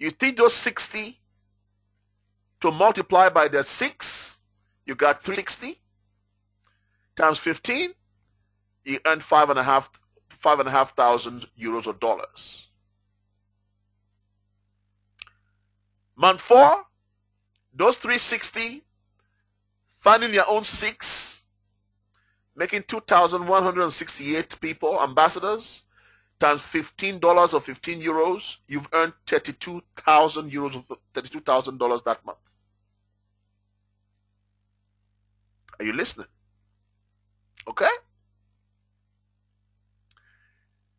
Speaker 1: you teach those 60 to multiply by that 6. You got 360 times 15. You earn 5,500 euros or dollars. Month 4, those 360 finding their own 6, making 2,168 people ambassadors, times $15 or 15 euros, you've earned 32,000 euros or $32,000 that month. Are you listening? Okay?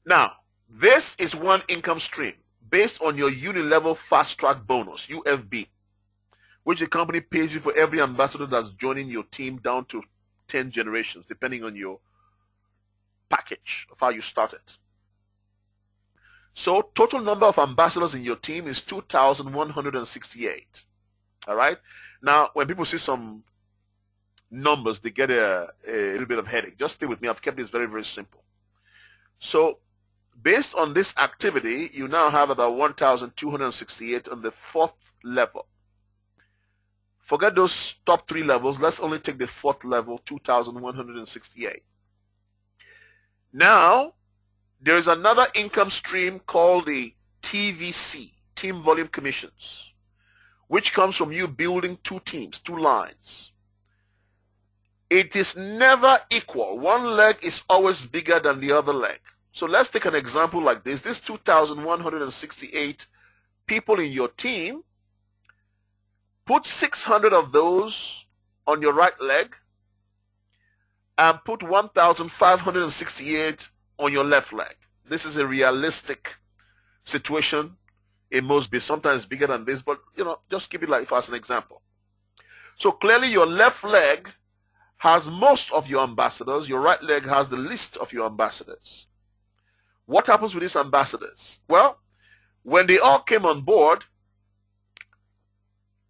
Speaker 1: Now, this is one income stream based on your uni-level fast-track bonus, UFB, which the company pays you for every ambassador that's joining your team down to 10 generations, depending on your package of how you started. So total number of ambassadors in your team is 2,168. All right? Now, when people see some numbers, they get a little bit of headache. Just stay with me. I've kept this very, very simple. So based on this activity, you now have about 1,268 on the 4th level. Forget those top 3 levels. Let's only take the 4th level, 2,168. Now, there is another income stream called the TVC, Team Volume Commissions, which comes from you building 2 teams, 2 lines. It is never equal. One leg is always bigger than the other leg. So let's take an example like this. This 2,168 people in your team, put 600 of those on your right leg and put 1,568 on your left leg. This is a realistic situation. It must be sometimes bigger than this, but just keep it like as an example. So clearly your left leg has most of your ambassadors. Your right leg has the least of your ambassadors. What happens with these ambassadors? Well, when they all came on board,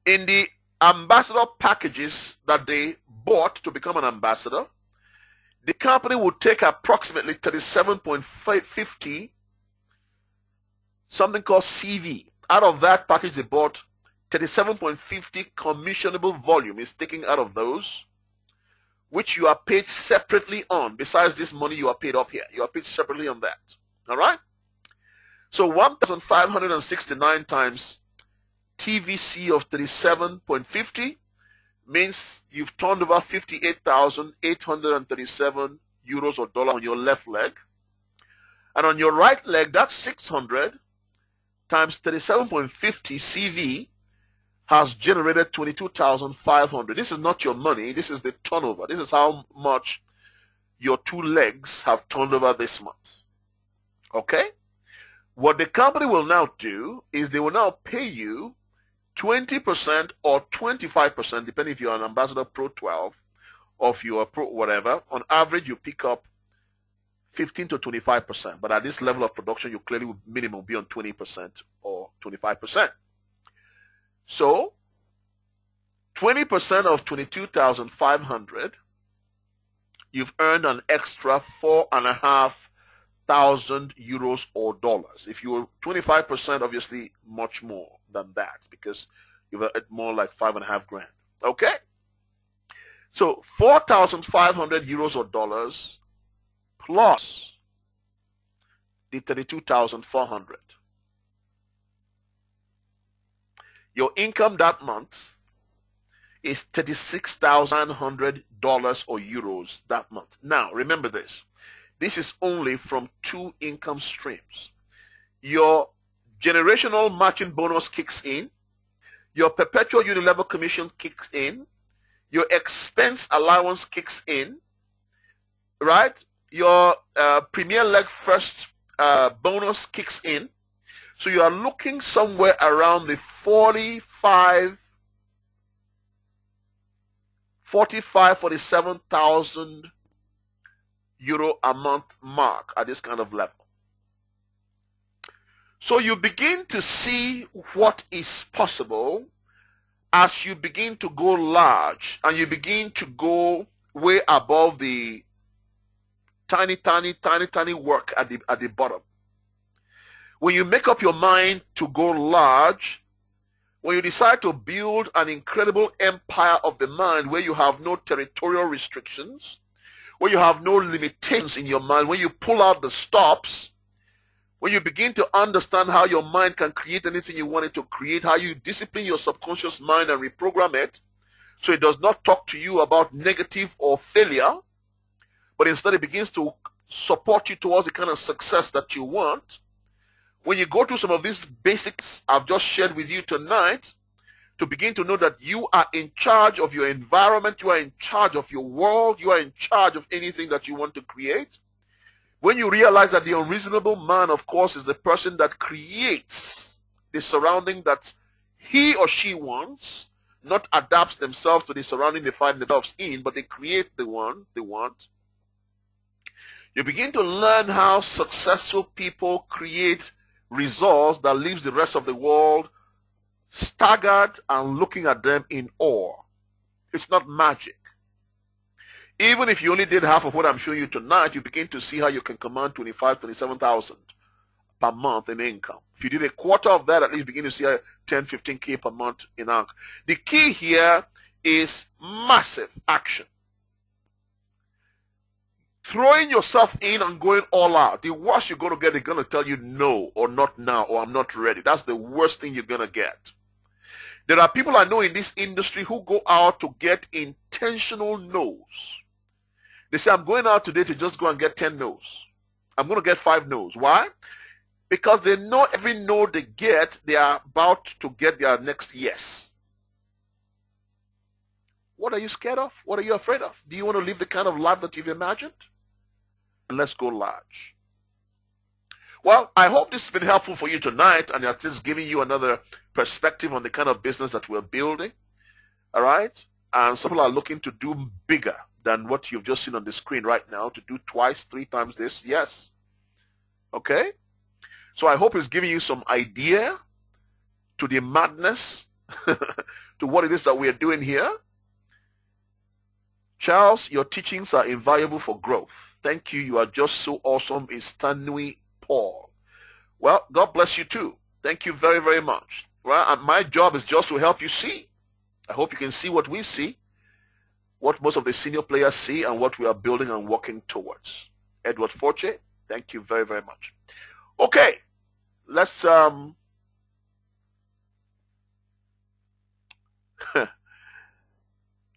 Speaker 1: in the ambassador packages that they bought to become an ambassador, the company would take approximately 37.50, something called CV. Out of that package they bought, 37.50 commissionable volume is taken out of those, which you are paid separately on. Besides this money you are paid up here, you are paid separately on that. All right? So 1,569 times TVC of 37.50 means you've turned over 58,837 euros or dollars on your left leg. And on your right leg, that's 600 times 37.50 CV has generated 22,500. This is not your money. This is the turnover. This is how much your 2 legs have turned over this month. Okay? What the company will now do is they will now pay you 20% or 25%, depending if you're an Ambassador Pro 12 or if you are Pro whatever. On average, you pick up 15 to 25%. But at this level of production, you clearly would minimum be on 20% or 25%. So 20% of 22,500, you've earned an extra 4,500 euros or dollars. If you were 25%, obviously much more than that, because you've earned more like 5.5 grand. Okay? So 4,500 euros or dollars plus the 32,400. Your income that month is $36,100 or euros that month. Now, remember this. This is only from 2 income streams. Your generational matching bonus kicks in. Your perpetual unilevel commission kicks in. Your expense allowance kicks in. Right? Your premier leg first bonus kicks in. So you are looking somewhere around the 47,000 euro a month mark at this kind of level. So you begin to see what is possible as you begin to go large and you begin to go way above the tiny work at the bottom. When you make up your mind to go large, when you decide to build an incredible empire of the mind where you have no territorial restrictions, where you have no limitations in your mind, when you pull out the stops, when you begin to understand how your mind can create anything you want it to create, how you discipline your subconscious mind and reprogram it so it does not talk to you about negative or failure, but instead it begins to support you towards the kind of success that you want. When you go through some of these basics I've just shared with you tonight, to begin to know that you are in charge of your environment, you are in charge of your world, you are in charge of anything that you want to create. When you realize that the unreasonable man, of course, is the person that creates the surrounding that he or she wants, not adapts themselves to the surrounding they find themselves in, but they create the one they want. You begin to learn how successful people create results that leaves the rest of the world staggered and looking at them in awe. It's not magic. Even if you only did half of what I'm showing you tonight, you begin to see how you can command 25, 27,000 per month in income. If you did a quarter of that, at least begin to see 10, 15K per month in income. The key here is massive action. Throwing yourself in and going all out. The worst you're going to get, they're going to tell you no, or not now, or I'm not ready. That's the worst thing you're going to get. There are people I know in this industry who go out to get intentional no's. They say, I'm going out today to just go and get 10 no's. I'm going to get 5 no's. Why? Because they know every no they get, they are about to get their next yes. What are you scared of? What are you afraid of? Do you want to live the kind of life that you've imagined? And let's go large. Well, I hope this has been helpful for you tonight, and it's just giving you another perspective on the kind of business that we're building. All right? And some people are looking to do bigger than what you've just seen on the screen right now, to do twice, 3 times this. Yes. Okay? So I hope it's giving you some idea to the madness, to what it is that we are doing here. Charles, your teachings are invaluable for growth. Thank you. You are just so awesome. It's Stanley Paul. Well, God bless you too. Thank you very, very much. Well, and my job is just to help you see. I hope you can see what we see, what most of the senior players see, and what we are building and working towards. Edward Forche, thank you very, very much. Okay, let's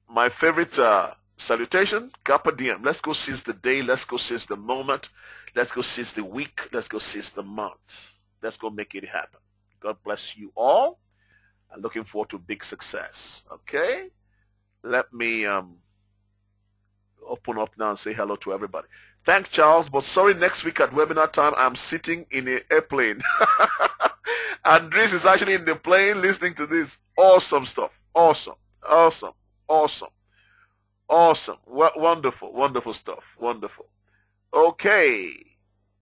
Speaker 1: my favorite salutation, Carpe Diem. Let's go seize the day. Let's go seize the moment. Let's go seize the week. Let's go seize the month. Let's go make it happen. God bless you all. I'm looking forward to big success. Okay? Let me open up now and say hello to everybody. Thanks, Charles, but sorry, next week at webinar time, I'm sitting in an airplane. Andres is actually in the plane listening to this. Awesome stuff. Awesome. Awesome. Awesome. Awesome. Wonderful. Wonderful stuff. Wonderful. Okay.